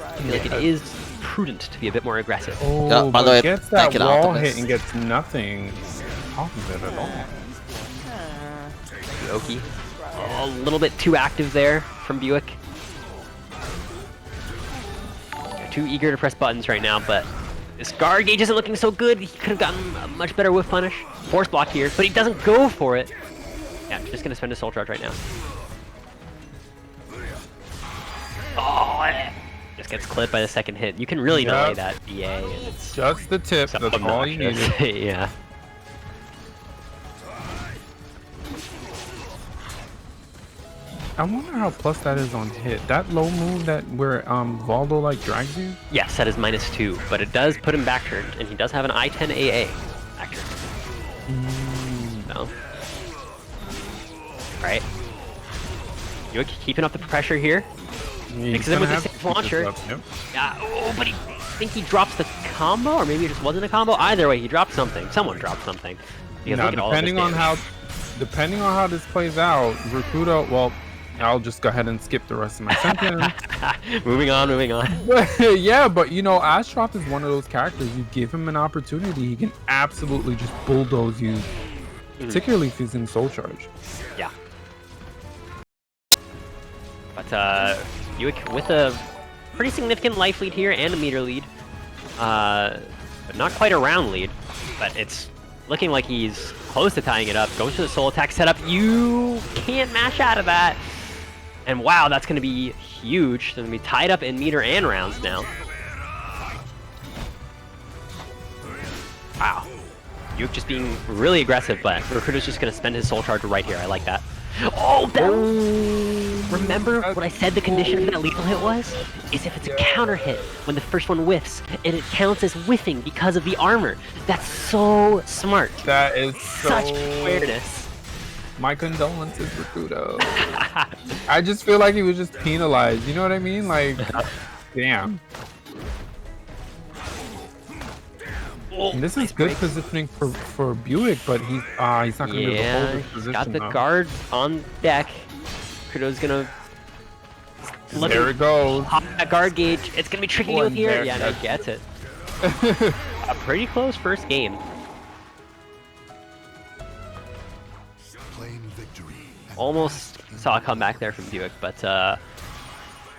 I feel like it is prudent to be a bit more aggressive. Oh, Yeah, by but the way, gets thank that you, wall Optimus. hit and gets nothing off of it at all. Oki. A little bit too active there from Buick. They're too eager to press buttons right now, but this guard gauge isn't looking so good. He could have gotten a much better whiff punish. Force block here, but he doesn't go for it. Yeah, I'm just gonna spend a soul charge right now. Oh, just gets clipped by the second hit. You can really delay that BA, and it's Just the tip, so that's all you needed. obnoxious. Yeah. I wonder how plus that is on hit. That low move that where Voldo like drags you? Yes, that is -2, but it does put him back turned, and he does have an I-10 AA back turned. No. Alright. Buick keeping up the pressure here. Mixes him with the safe launcher. Yep. Yeah, oh, but I think he drops the combo, or maybe it just wasn't a combo. Either way, he dropped something. Someone dropped something. Because Now, look at all of this depending on damage. how this plays out, Rikuto, well, I'll just go ahead and skip the rest of my sentence. Moving on, moving on. Yeah, but you know, Astaroth is one of those characters. You give him an opportunity, he can absolutely just bulldoze you, particularly if he's in Soul Charge. Yeah. But Buick with a pretty significant life lead here and a meter lead. But not quite a round lead, but it's looking like he's close to tying it up. Goes to the soul attack setup. You can't mash out of that. And wow, that's going to be huge. They're going to be tied up in meter and rounds now. Wow. Buick just being really aggressive, but Rikuto's just going to spend his soul charge right here. I like that. Oh, that... Remember what I said the condition for that lethal hit was? Is if it's a counter hit when the first one whiffs, and it counts as whiffing because of the armor. That's so smart. That is so... Such awareness. My condolences, Rikuto. I just feel like he was just penalized. You know what I mean? Like, damn. And this is good positioning for Buick, but he's not going to be able to hold his position. Got the guard on deck. Rikuto's gonna. There it goes. Pop that guard gauge. It's gonna be tricky with here. Yeah, no, gets it. A pretty close first game. Almost saw a comeback there from Buick, but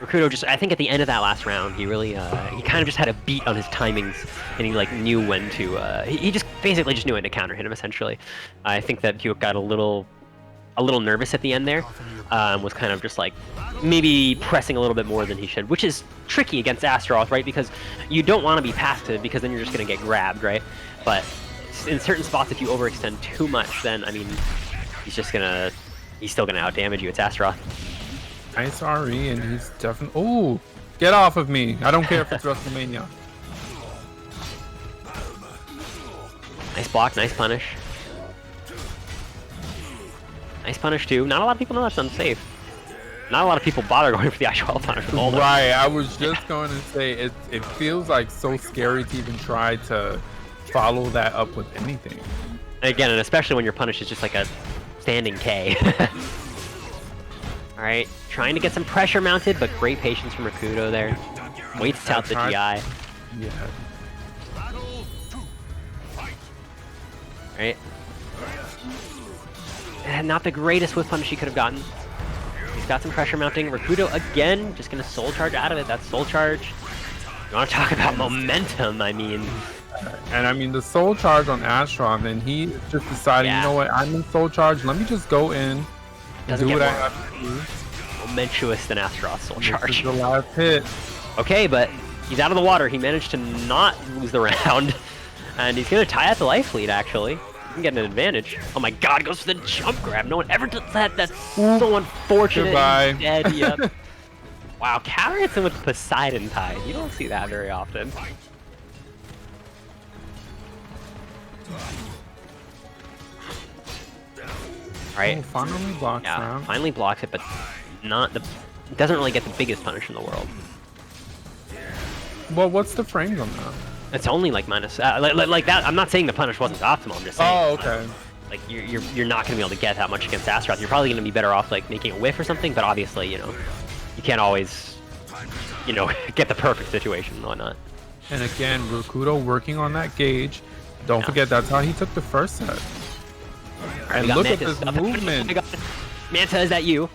Rikuto just, I think at the end of that last round, he really, he kind of just had a beat on his timings, and he like knew when to, he just basically just knew when to counter hit him essentially. I think that Buick got a little nervous at the end there, was kind of just like maybe pressing a little bit more than he should, which is tricky against Astaroth, right? Because you don't want to be passive because then you're just going to get grabbed, right? But in certain spots, if you overextend too much, then, I mean, he's still gonna outdamage you. It's Astaroth. Nice RE, and he's definitely... Ooh! Get off of me! I don't care if it's WrestleMania. Nice block, nice punish. Nice punish too. Not a lot of people know that's unsafe. Not a lot of people bother going for the actual punish. Right, I was just going to say, it feels like so scary to even try to follow that up with anything. Again, and especially when your punish is just like a standing K. Alright, trying to get some pressure mounted, but great patience from Rikuto there. Waits out the GI. Yeah. Right. Not the greatest whiff punish he could have gotten. He's got some pressure mounting. Rikuto again, just gonna soul charge out of it. That's soul charge. You want to talk about momentum, I mean. And I mean, the soul charge on Astaroth, and he just decided, you know what, I'm in soul charge, let me just go in and do what I have to do. Momentuous than Astaroth soul charge. This is the last hit. Okay, but he's out of the water. He managed to not lose the round. And he's going to tie out the life lead, actually. He can get an advantage. Oh my god, goes for the jump grab. No one ever does that. That's so unfortunate. Goodbye. He's dead, yep. Wow, counter hits him with Poseidon tie. You don't see that very often. Right. Oh, finally blocks yeah, now. finally blocks it, but not the. Doesn't really get the biggest punish in the world. Well, what's the frames on that? It's only like minus like that. I'm not saying the punish wasn't optimal. I'm just saying. Oh, okay. Like you're not gonna be able to get that much against Astaroth. You're probably gonna be better off like making a whiff or something. But obviously, you know, you can't always, you know, get the perfect situation and whatnot. And again, Rikuto working on that gauge. Don't forget, that's how he took the first set. And look at this movement. Manta, is that you?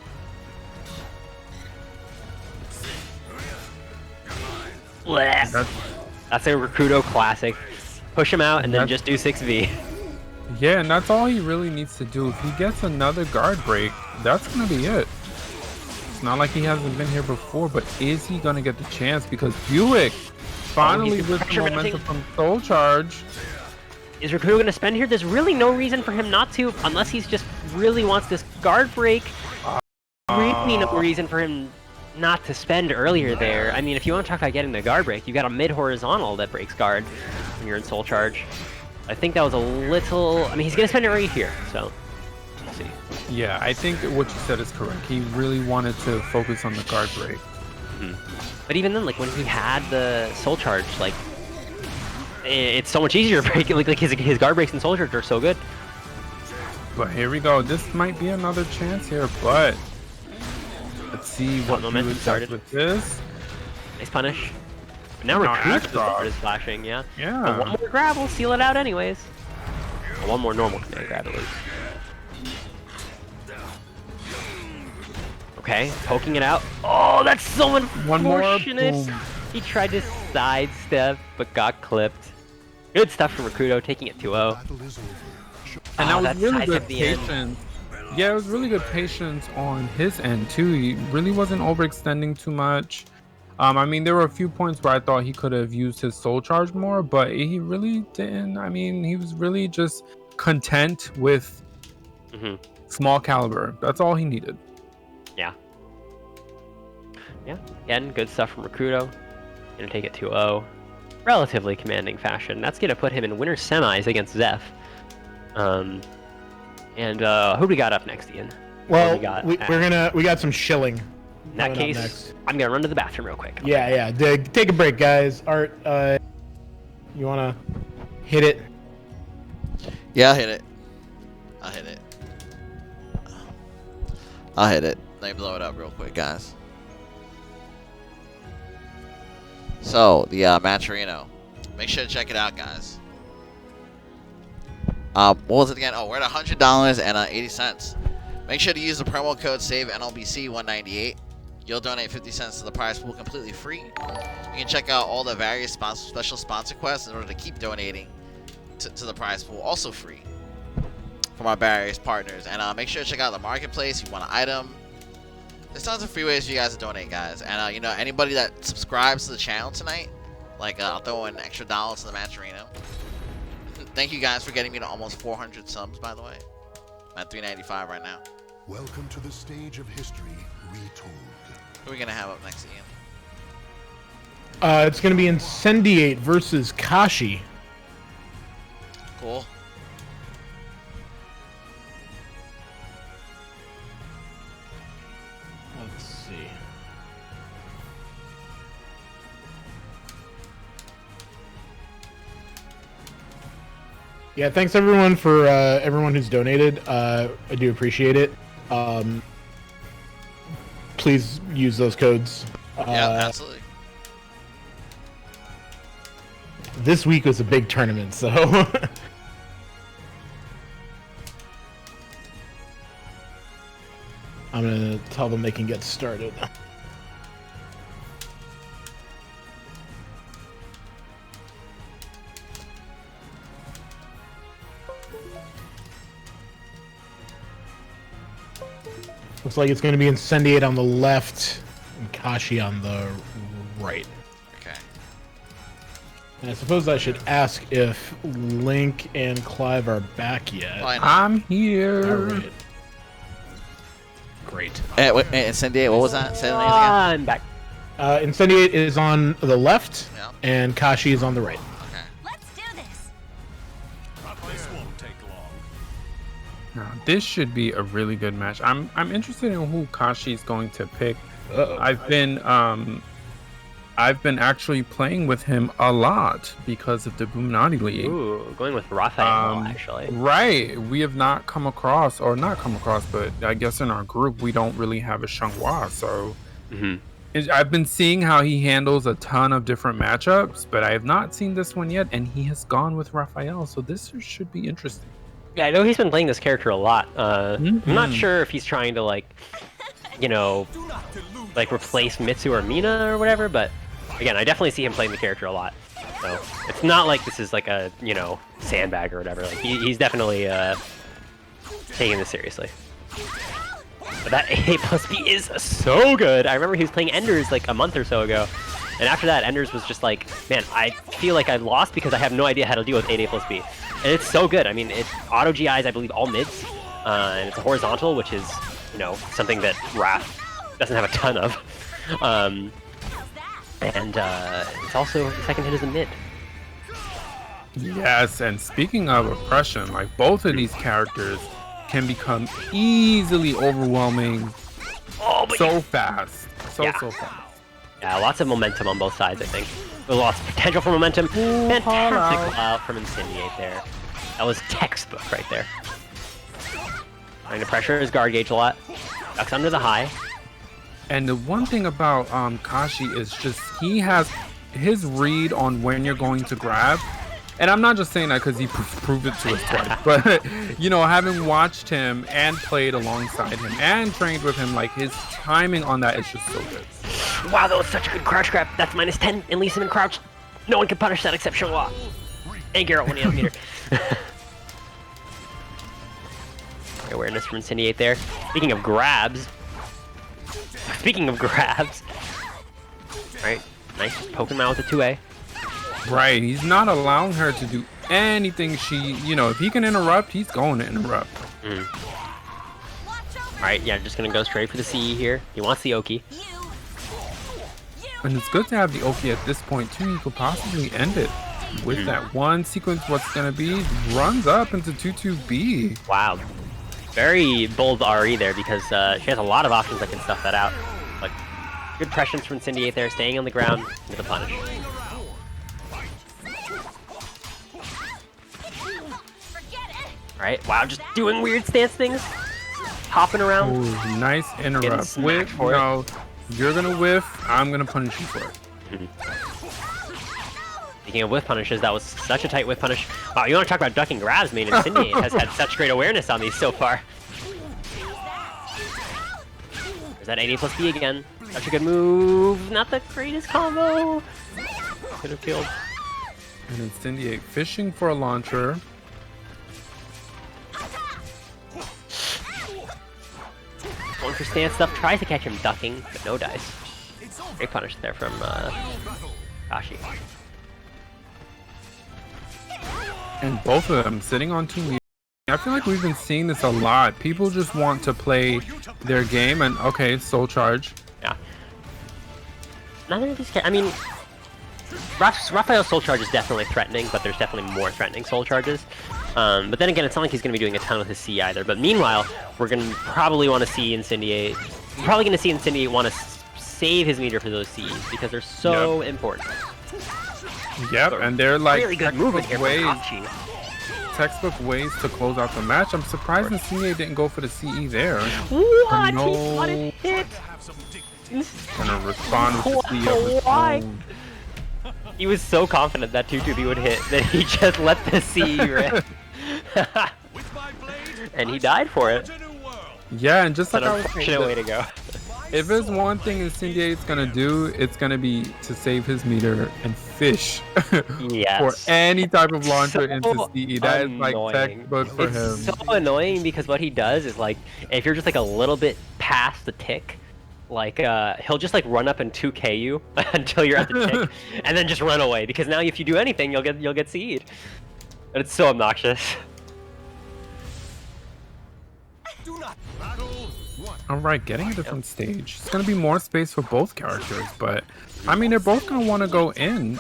That's a Rikuto classic. Push him out and then just do 6v. Yeah, and that's all he really needs to do. If he gets another guard break, that's going to be it. It's not like he hasn't been here before, but is he going to get the chance? Because Buick finally with the momentum from Soul Charge. Is Rikuto going to spend here? There's really no reason for him not to, unless he's just really wants this guard break. Really no reason for him not to spend earlier there. I mean, if you want to talk about getting the guard break, you got a mid-horizontal that breaks guard when you're in Soul Charge. I think that was a little... I mean, he's going to spend it right here, so we'll see. Yeah, I think what you said is correct. He really wanted to focus on the guard break. But even then, like, when he had the Soul Charge, like, it's so much easier to break it. Like his guard breaks and Soul Charge are so good. But here we go. This might be another chance here, but Let's see what momentum Guilu does started. with this. Nice punish. But now No, Rikuto's Astaroth. sword is flashing, yeah. Yeah. But one more grab will seal it out anyways. Or one more normal command grab at least. Okay, poking it out. Oh, that's so One more, unfortunate. boom. He tried to sidestep, but got clipped. Good stuff from Rikuto, taking it 2-0. And Oh, that was really sidestep good at the end. patience. Yeah, it was really good patience on his end too. He really wasn't overextending too much. I mean, there were a few points where I thought he could have used his soul charge more, but he really didn't. I mean, he was really just content with small caliber. That's all he needed. Yeah. Yeah, again, good stuff from Rikuto. Gonna take it 2-0. Relatively commanding fashion. That's gonna put him in winter semis against Zeph. Who we got up next, Ian? Well, we we got some shilling. In that coming up case, next. I'm gonna run to the bathroom real quick. Yeah. Take a break, guys. Art, you wanna hit it? Yeah, I'll hit it. I'll hit it. I'll hit it. Let me blow it up real quick, guys. So, the Matcherino. Make sure to check it out, guys. What was it again? Oh, we're at $100 and 80 cents. Make sure to use the promo code SAVE-NLBC198. You'll donate 50 cents to the prize pool completely free. You can check out all the various special sponsor quests in order to keep donating to the prize pool, also free, from our various partners. And make sure to check out the marketplace if you want an item. There's tons of free ways for you guys to donate, guys. And you know, anybody that subscribes to the channel tonight, like I'll throw in extra $1 to the Matcherino. Thank you guys for getting me to almost 400 subs, by the way. I'm at 395 right now. Welcome to the stage of history retold. Who are we gonna have up next, Ian? It's gonna be Incendiate versus Kashi. Cool. Let's see. Yeah, thanks everyone for everyone who's donated. I do appreciate it. Please use those codes. Yeah, absolutely. This week was a big tournament, so I'm gonna tell them they can get started. Looks like it's going to be Incendiate on the left and Kashi on the right. Okay. And I suppose I should ask if Link and Clive are back yet. Why not? I'm here. Alright. Great. Incendiate, what was that? Say the names again. I'm back. Incendiate is on the left, Yeah. and Kashi is on the right. Okay. Let's do this. This won't take long. Now, this should be a really good match. I'm interested in who Kashi's going to pick. Uh-oh. I've been actually playing with him a lot because of the Buminati League. Ooh, going with Raphael, actually. Right. We have not come across, but I guess in our group we don't really have a Xianghua. So I've been seeing how he handles a ton of different matchups, but I have not seen this one yet, and he has gone with Raphael. So this should be interesting. Yeah, I know he's been playing this character a lot. I'm not sure if he's trying to, like, you know, like replace Mitsu or Mina or whatever, but again, I definitely see him playing the character a lot. So it's not like this is like a, you know, sandbag or whatever. Like he's definitely taking this seriously. But that A plus B is so good. I remember he was playing Enders like a month or so ago. And after that, Enders was just like, man, I feel like I lost because I have no idea how to deal with 8A plus B. And it's so good. I mean, it auto GIs, I believe, all mids. And it's a horizontal, which is, you know, something that Raph doesn't have a ton of. It's also, the second hit is a mid. Yes, and speaking of oppression, like both of these characters can become easily overwhelming so fast. So fast. Yeah, lots of momentum on both sides, I think. With lots of potential for momentum. Fantastic call out from Incendiate there. That was textbook right there. Trying to pressure his guard gauge a lot. Ducks under the high. And the one thing about Kashi is just he has his read on when you're going to grab. And I'm not just saying that because he proved it to us twice, but you know, having watched him and played alongside him and trained with him, like his timing on that is just so good. Wow, that was such a good crouch grab. That's -10 and leaves him in crouch. No one can punish that except Xianghua. And Geralt when he has meter. Awareness from Incendiate there. Speaking of grabs. Alright, nice, just poking him out with a 2A. Right, he's not allowing her to do anything you know, if he can interrupt, he's going to interrupt. Alright, yeah, just gonna go straight for the CE here. He wants the Oki. And it's good to have the Oki at this point too. You could possibly end it with that one sequence. What's gonna be runs up into 2-2B. Wow, very bold RE there because she has a lot of options that can stuff that out. Like good pressions from Incendiate there, staying on the ground with a punish. Alright, wow, just doing weird stance things. Hopping around. Ooh, nice interrupt. Whiff, no, you're gonna whiff, I'm gonna punish you for it. Speaking of whiff punishes, that was such a tight whiff punish. Wow, you want to talk about ducking grabs? I mean, Incendiate has had such great awareness on these so far. There's that 80 plus B again. Such a good move. Not the greatest combo. Could have killed. And Incendiate fishing for a launcher. Going for stance stuff, tries to catch him ducking, but no dice. Great punish there from Kashi. And both of them sitting on 2 meters. I feel like we've been seeing this a lot. People just want to play their game and okay, soul charge. Yeah. None of these I mean, Raphael's soul charge is definitely threatening, but there's definitely more threatening soul charges. But then again, it's not like he's going to be doing a ton with his C either. But meanwhile, we're going to probably want to see Incendiate. We're probably going to see Incendiate want to save his meter for those Cs because they're so important. Yep, and they're like really good movement here textbook ways to close out the match. I'm surprised Incendiate didn't go for the CE there. What? No. He wanted hit. Gonna respond with the CE of his own. He was so confident that 2-2B would hit that he just let the CE rip. And he died for it. Yeah, and just That's like an unfortunate way to go. If there's one thing Incendiate's gonna do, it's gonna be to save his meter and fish Yes. for any type of launcher So into CE. That is like textbook for him. It's so annoying because what he does is like, if you're just like a little bit past the tick, like he'll just like run up and 2K you until you're at the tick, and then just run away because now if you do anything, you'll get CE'd. And it's so obnoxious. Alright, getting a different stage. It's going to be more space for both characters, but I mean, they're both going to want to go in,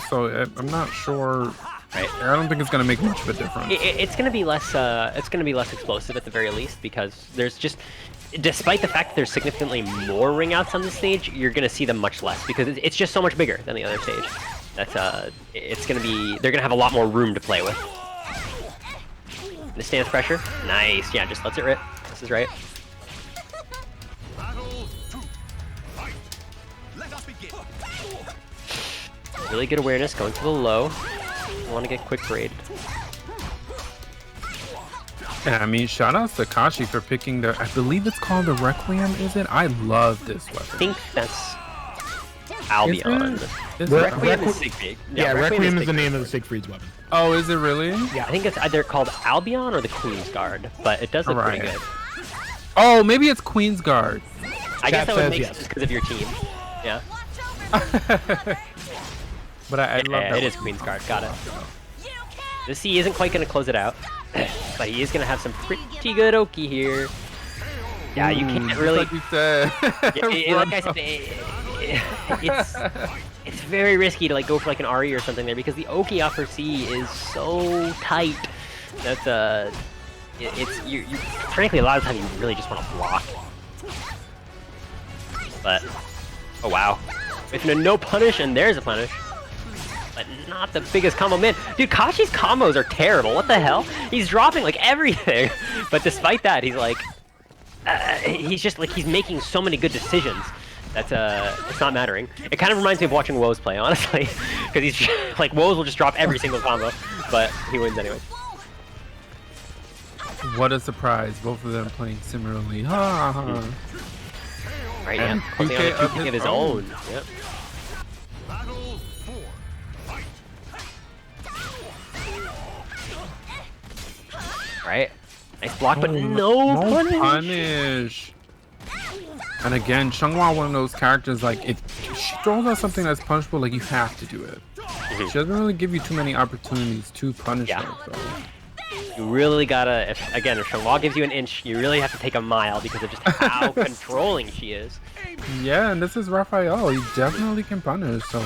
so I'm not sure. Right. I don't think it's going to make much of a difference. It's going to be less. It's going to be less explosive at the very least because there's just, despite the fact that there's significantly more ring outs on this stage, you're going to see them much less because it's just so much bigger than the other stage. That's it's going to be. They're going to have a lot more room to play with. The stance pressure, nice. Yeah, just lets it rip. This is right. Really good awareness, going to the low. I want to get quick braid. Yeah, I mean, shout out to Kashi for picking the, I believe it's called the Requiem, is it? I love this weapon. I think that's Albion. Is it? Requiem is Siegfried. Yeah, Requiem is the Siegfried. name of the Siegfried's weapon. Oh, is it really? Yeah, I think it's either called Albion or the Queen's Guard, but it does look pretty good. Oh, maybe it's Queen's Guard. I guess that would says make yes. sense because of your team. Yeah. But I love that. It is Queen's Guard, got it. The C isn't quite going to close it out, but he is going to have some pretty good Oki here. Yeah, you can't really... Like you said. Like I said, it's very risky to like go for like an RE or something there because the Oki off her C is so tight that you frankly a lot of times you really just want to block. But oh wow, with no punish and there's a punish, but not the biggest combo. Man, dude, Kashi's combos are terrible. What the hell? He's dropping like everything, but despite that, he's like he's just like, he's making so many good decisions that it's not mattering. It kind of reminds me of watching Woes play, honestly, because he's like, Woes will just drop every single combo, but he wins anyway. What a surprise! Both of them playing similarly. Ha ha. Right, And yeah. Closing on a 2 pick of his own. Yep. Battle 4. Fight. Right. Nice block, but no punish. And again, Xianghua, one of those characters, like, if she throws out something that's punishable, like, you have to do it. She doesn't really give you too many opportunities to punish her. So. You really gotta, if Xianghua gives you an inch, you really have to take a mile because of just how controlling she is. Yeah, and this is Raphael. He definitely can punish, so...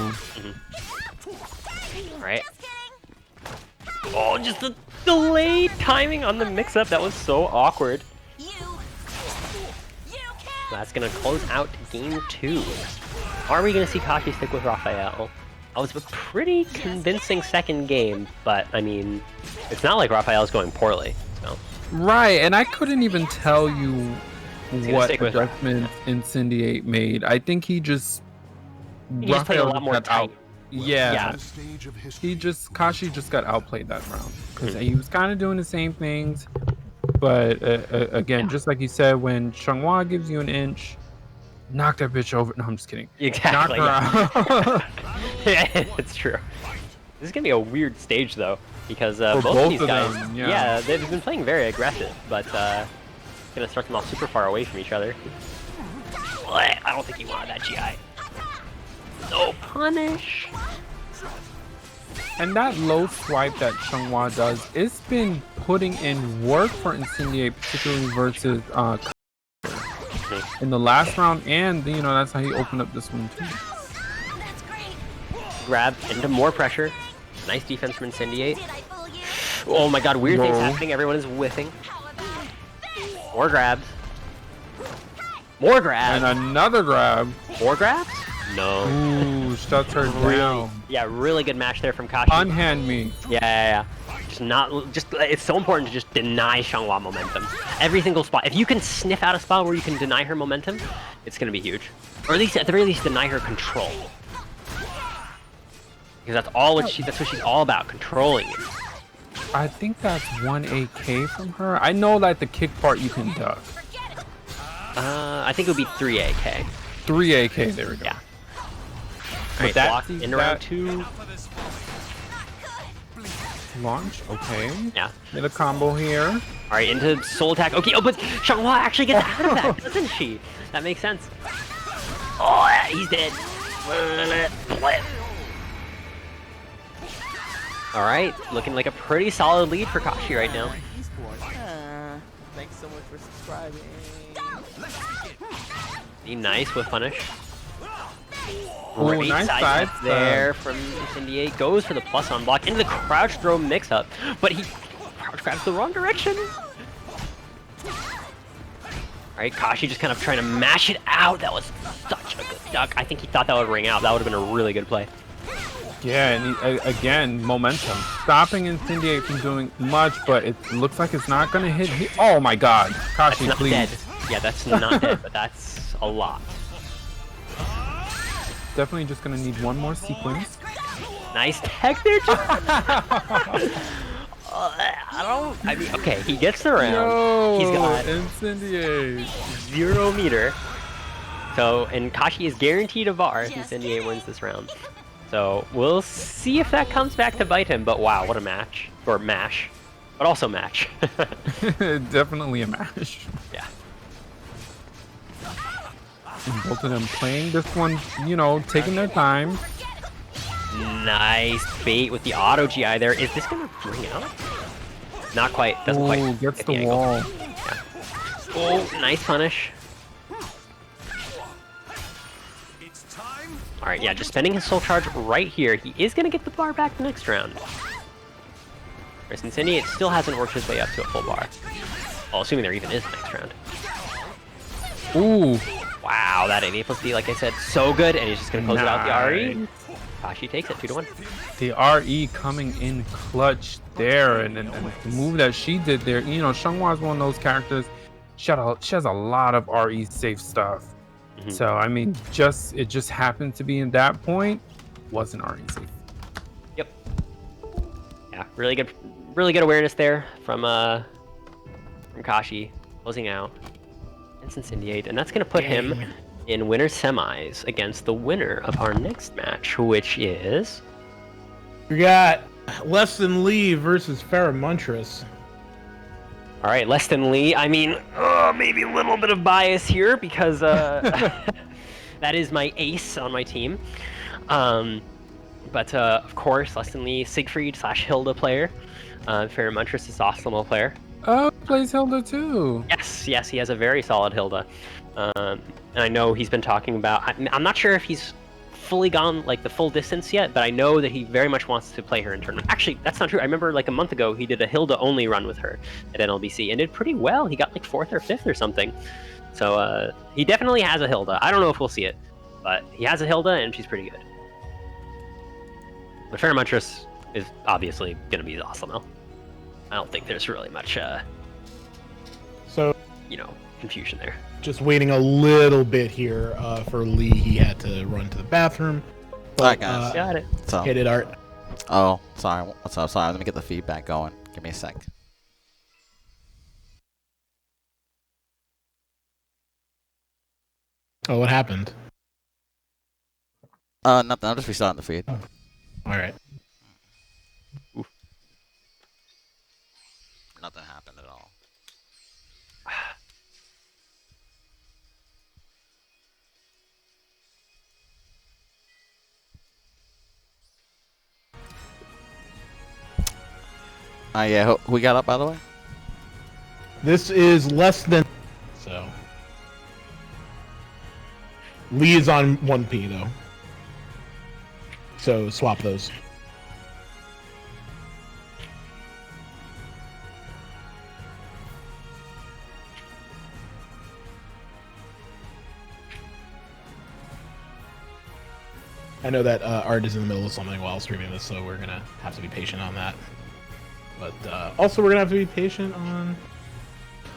Right. Oh, just the delayed timing on the mix-up. That was so awkward. That's gonna close out game 2. Are we gonna see Kashi stick with Raphael? That was a pretty convincing second game, but I mean, it's not like Raphael's going poorly. So. Right, and I couldn't even tell you what stick with adjustments Incendiate made. I think he just... He just played a lot more got tight. Yeah. The stage of history. Kashi just got outplayed that round. Because he was kind of doing the same things. But again, just like you said, when Xianghua gives you an inch, knock that bitch over. No, I'm just kidding. Exactly. Knock her out. Yeah, it's true. This is gonna be a weird stage though, because both both of these of guys, them, yeah. they've been playing very aggressive, but gonna start them off super far away from each other. I don't think he wanted that GI. No punish. And that low swipe that Xianghua does, it's been putting in work for Incendiate, particularly versus in the last round, and you know that's how he opened up this one too. Grab into more pressure. Nice defense from Incendiate. Oh my god, weird things happening. Everyone is whiffing. More grabs. More grabs. And another grab. More grabs? No. Ooh, shuts her down. Yeah, really good match there from Kashi. Unhand me. Yeah. It's so important to just deny Xianghua momentum. Every single spot. If you can sniff out a spot where you can deny her momentum, it's gonna be huge. Or at the very least, deny her control. Because that's what she's all about, controlling you. I think that's 1 AK from her. I know that the kick part you can duck. I think it would be 3 AK. 3 AK, there we go. Yeah. But Alright, that- block in round 2. Launch, okay. Yeah. Get a combo here. Alright, into soul attack. Okay, oh, but Xianghua actually gets out of that, doesn't she? That makes sense. Oh, he's dead. Alright, looking like a pretty solid lead for Kashi right now. Thanks so much for subscribing. Be nice with punish. Ooh, Great nice side side step there from Incendiate. Goes for the plus on block into the crouch throw mix up, but he crouch grabs the wrong direction. Alright, Kashi just kind of trying to mash it out. That was such a good duck. I think he thought that would ring out. That would have been a really good play. Yeah, and again, momentum. Stopping Incendiate from doing much, but it looks like it's not going to hit. Oh my god. Kashi, That's not please. dead. Yeah, that's not dead, but that's a lot. Definitely just going to need one more sequence. Nice tech there, I mean, okay, he gets the round. No, He's got Incendiate. 0 meter. So, and Kashi is guaranteed a bar if Incendiate wins this round. So, we'll see if that comes back to bite him, but wow, what a match. Or mash. But also match. Definitely a mash. Yeah. And both of them playing this one, you know, taking their time. Nice bait with the auto GI there. Is this gonna bring out? Not quite. Doesn't quite. Ooh, gets hit the angle. wall. Yeah. Oh, nice punish. All right, yeah, just spending his soul charge right here. He is gonna get the bar back the next round. Whereas Incendiate still hasn't worked his way up to a full bar. Well, assuming there even is the next round. Ooh. Wow, that A plus B, like I said, so good, and he's just gonna close it out with the RE. Kashi takes it 2-1. The RE coming in clutch there, and the move that she did there, you know, Xianghua is one of those characters. she has a lot of RE safe stuff. So I mean, it just happened to be in that point wasn't RE safe. Yep. Yeah, really good awareness there from Kashi, closing out. It's Incendiate, and that's gonna put him in winner semis against the winner of our next match, which is We got Lessthanlee versus Feremuntrus. all right, Lessthanlee. I mean, maybe a little bit of bias here because that is my ace on my team. But of course, Lessthanlee, Siegfried / Hilda player. Feremuntrus is Zasalamel player. Oh, plays Hilda too. Yes, he has a very solid Hilda. And I know he's been talking about. I'm not sure if he's fully gone like the full distance yet, but I know that he very much wants to play her in tournament. Actually, that's not true. I remember like a month ago he did a Hilda only run with her at NLBC and did pretty well. He got like 4th or 5th or something. So he definitely has a Hilda. I don't know if we'll see it, but he has a Hilda and she's pretty good. But Feremuntrus is obviously going to be Zasalamel. I don't think there's really much, So confusion there. just waiting a little bit here for Lee. He had to run to the bathroom. Alright, guys. Got it. So, Hit it, Art. oh, sorry. What's up? Sorry, let me get the feedback going. Give me a sec. Oh, what happened? Nothing. I'm just restarting the feed. All right. Nothing happened at all. Yeah, who we got up, by the way? This is less than. So. Lee is on 1P though. So swap those. I know that Art is in the middle of something while streaming this, so we're gonna have to be patient on that. But also, we're gonna have to be patient on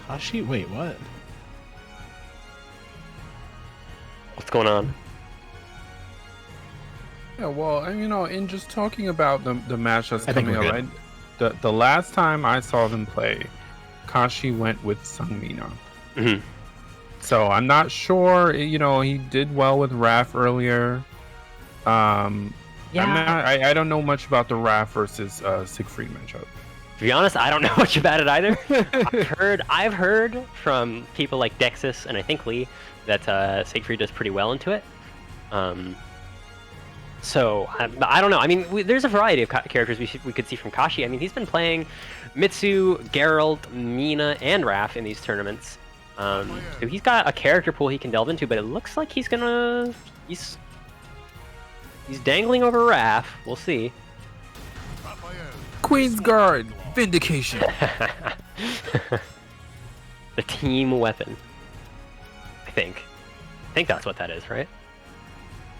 Kashi. Wait, what? What's going on? Yeah, well, and in just talking about the match that's I think coming we're up, the last time I saw them play, Kashi went with Seong. So I'm not sure. He did well with Raph earlier. I don't know much about the Raph versus Siegfried matchup. To be honest, I don't know much about it either. I've heard from people like Dexus and I think Lee that Siegfried does pretty well into it. So I don't know. I mean, there's a variety of characters we could see from Kashi. I mean, he's been playing Mitsu, Geralt, Mina, and Raph in these tournaments. So he's got a character pool he can delve into, but it looks like he's dangling over Raph. We'll see. Queen's Guard, Vindication. The team weapon. I think that's what that is, right?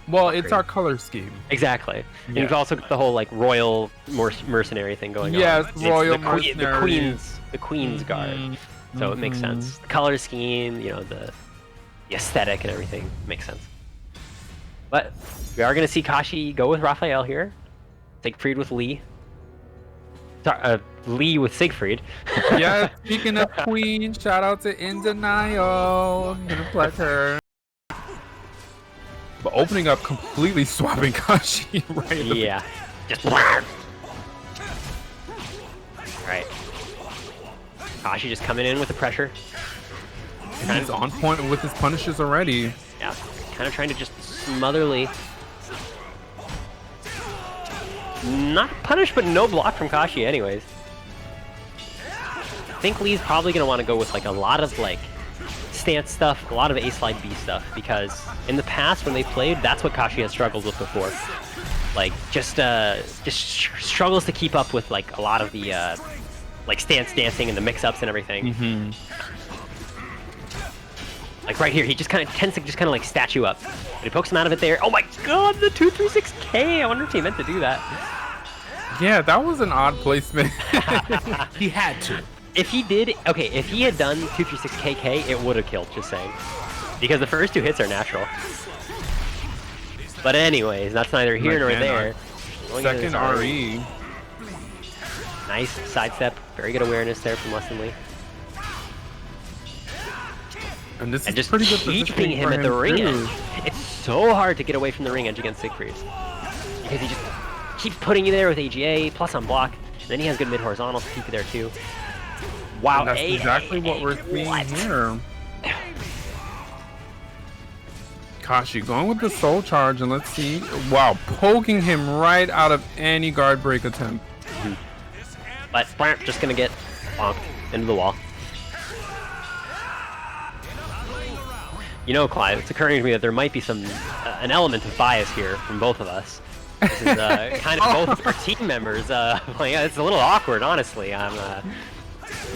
Well, it's our color scheme. Exactly. And Yeah. you've also got the whole like royal mercenary thing going on. Yes, It's royal the mercenary. the Queen's Guard. So it makes sense. The color scheme, the aesthetic and everything makes sense. But we are going to see Kashi go with Raphael here. Siegfried with Lee. Sorry, Lee with Siegfried. Yeah, speaking of Queen, shout out to In Denial. I'm gonna plug her. But opening up completely swapping Kashi right at the Yeah. Just Alright. Kashi just coming in with the pressure. He's on point with his punishes already. Yeah. Kind of trying to just smother Lee. Not punish, but no block from Kashi anyways. I think Lee's probably going to want to go with like a lot of like stance stuff, a lot of A-slide B stuff, because in the past when they played, that's what Kashi has struggled with before. Like just struggles to keep up with like a lot of the like stance dancing and the mix-ups and everything. Like right here, he just kind of tends to just kind of like statue up. But he pokes him out of it there. Oh my god, the 236K! I wonder if he meant to do that. Yeah, that was an odd placement. He had to. If he did, okay, if he had done 236 KK, it would have killed, just saying. Because the first 2 hits are natural. But anyways, that's neither here nor there. Second RE. Nice sidestep, very good awareness there from Lessthanlee. And this is just pretty good keeping positioning him for at the ring too. edge. It's so hard to get away from the ring edge against Siegfried. Because he just keeps putting you there with AGA, plus on block. And then he has good mid horizontal to keep you there too. Wow, And that's exactly what we're seeing here. Kashi going with the soul charge, and let's see. Wow, poking him right out of any guard break attempt. But just gonna get bonked into the wall. You know, Clive, it's occurring to me that there might be an element of bias here from both of us. This is kind of both of our team members. Playing. It's a little awkward, honestly. I'm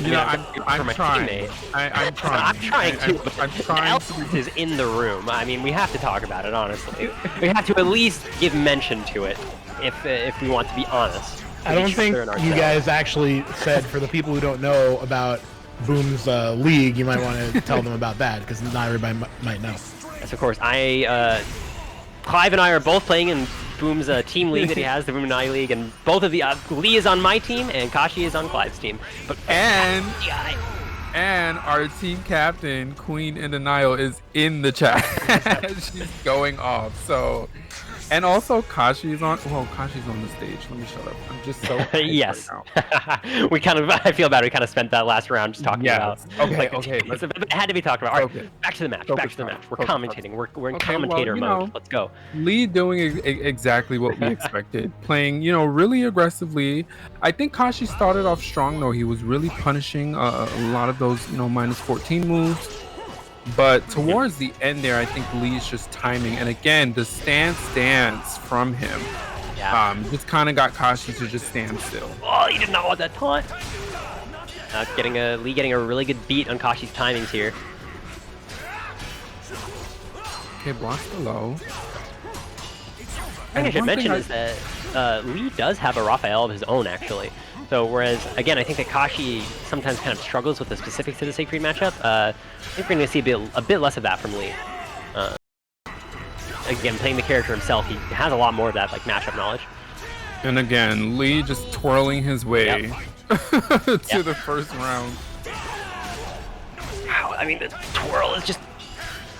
trying. I'm trying too. The element is in the room. I mean, we have to talk about it, honestly. We have to at least give mention to it, if we want to be honest. I don't think you guys actually said, for the people who don't know about Boom's league, you might want to tell them about that, because not everybody might know. Yes, of course. Clive and I are both playing in Boom's team league that he has, the Boom and I league, and both of the Lee is on my team and Kashi is on Clive's team. But and our team captain, Queen in Denial, is in the chat. She's going off. So, and also Kashi's on. Well, Kashi's on the stage. Let me shut up. I'm just so yes. Right now. We kind of. I feel bad. We kind of spent that last round just talking about. Okay. It had to be talked about. All right, back to the match. Back to the match. We're commentating. We're in commentator mode. Let's go. Lee doing exactly what we expected, playing really aggressively. I think Kashi started off strong though. He was really punishing a lot of those minus 14 moves. But towards the end there, I think Lee's just timing. And again, the stance from him just kind of got Kashi to just stand still. Oh, he did not want that taunt. Lee getting a really good beat on Kashi's timings here. Okay, blocks the low. I should mention is that Lee does have a Raphael of his own, actually. So whereas, again, I think that Kashi sometimes kind of struggles with the specifics of the Siegfried matchup, I think we're going to see a bit less of that from Lee. Again, playing the character himself, he has a lot more of that matchup knowledge. And again, Lee just twirling his way to the first round. Wow, I mean, the twirl is just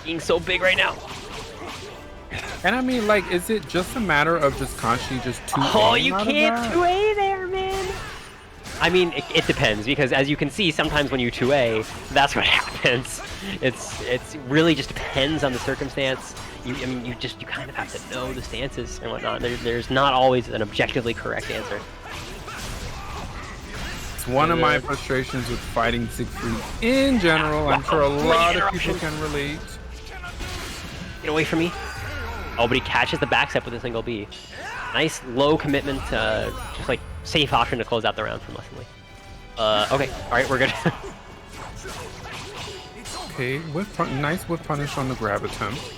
being so big right now. And I mean, is it just a matter of just Kashi just 2A? Oh, you can't 2A there, man! I mean, it depends, because as you can see, sometimes when you 2A, that's what happens. It's really just depends on the circumstance. You kind of have to know the stances and whatnot. There's not always an objectively correct answer. It's one of my frustrations with fighting Siegfried in general. I'm sure a lot of people can relate. Get away from me. Oh, but he catches the back step with a single B. Nice low commitment, just safe option to close out the round from Lessthanlee. Okay, alright, we're good. Okay, nice whip punish on the grab attempt.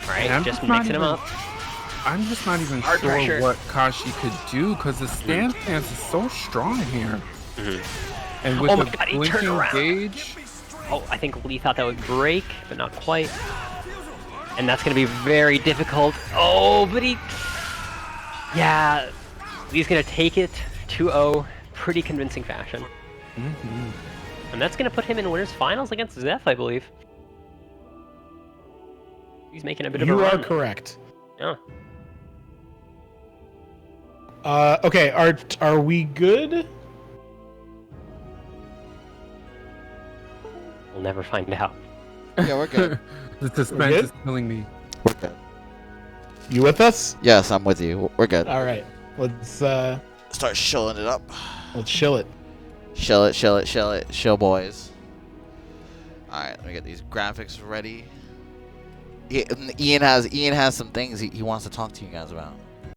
Alright, just mixing him up. I'm just not even sure what Kashi could do, because the stance is so strong here. And with the blinking gauge... Oh, I think Lee thought that would break, but not quite. And that's going to be very difficult. Oh, but yeah, Lee's going to take it 2-0, pretty convincing fashion. And that's going to put him in winners finals against Zeph, I believe. He's making a bit of a run. You are correct. Yeah. Okay, are we good? We'll never find out. Yeah, we're good. The suspense is killing me. We're good. You with us? Yes, I'm with you. We're good. All right. Let's start shilling it up. Let's chill it. Shill it, shill boys. Alright, let me get these graphics ready. Ian has some things he wants to talk to you guys about.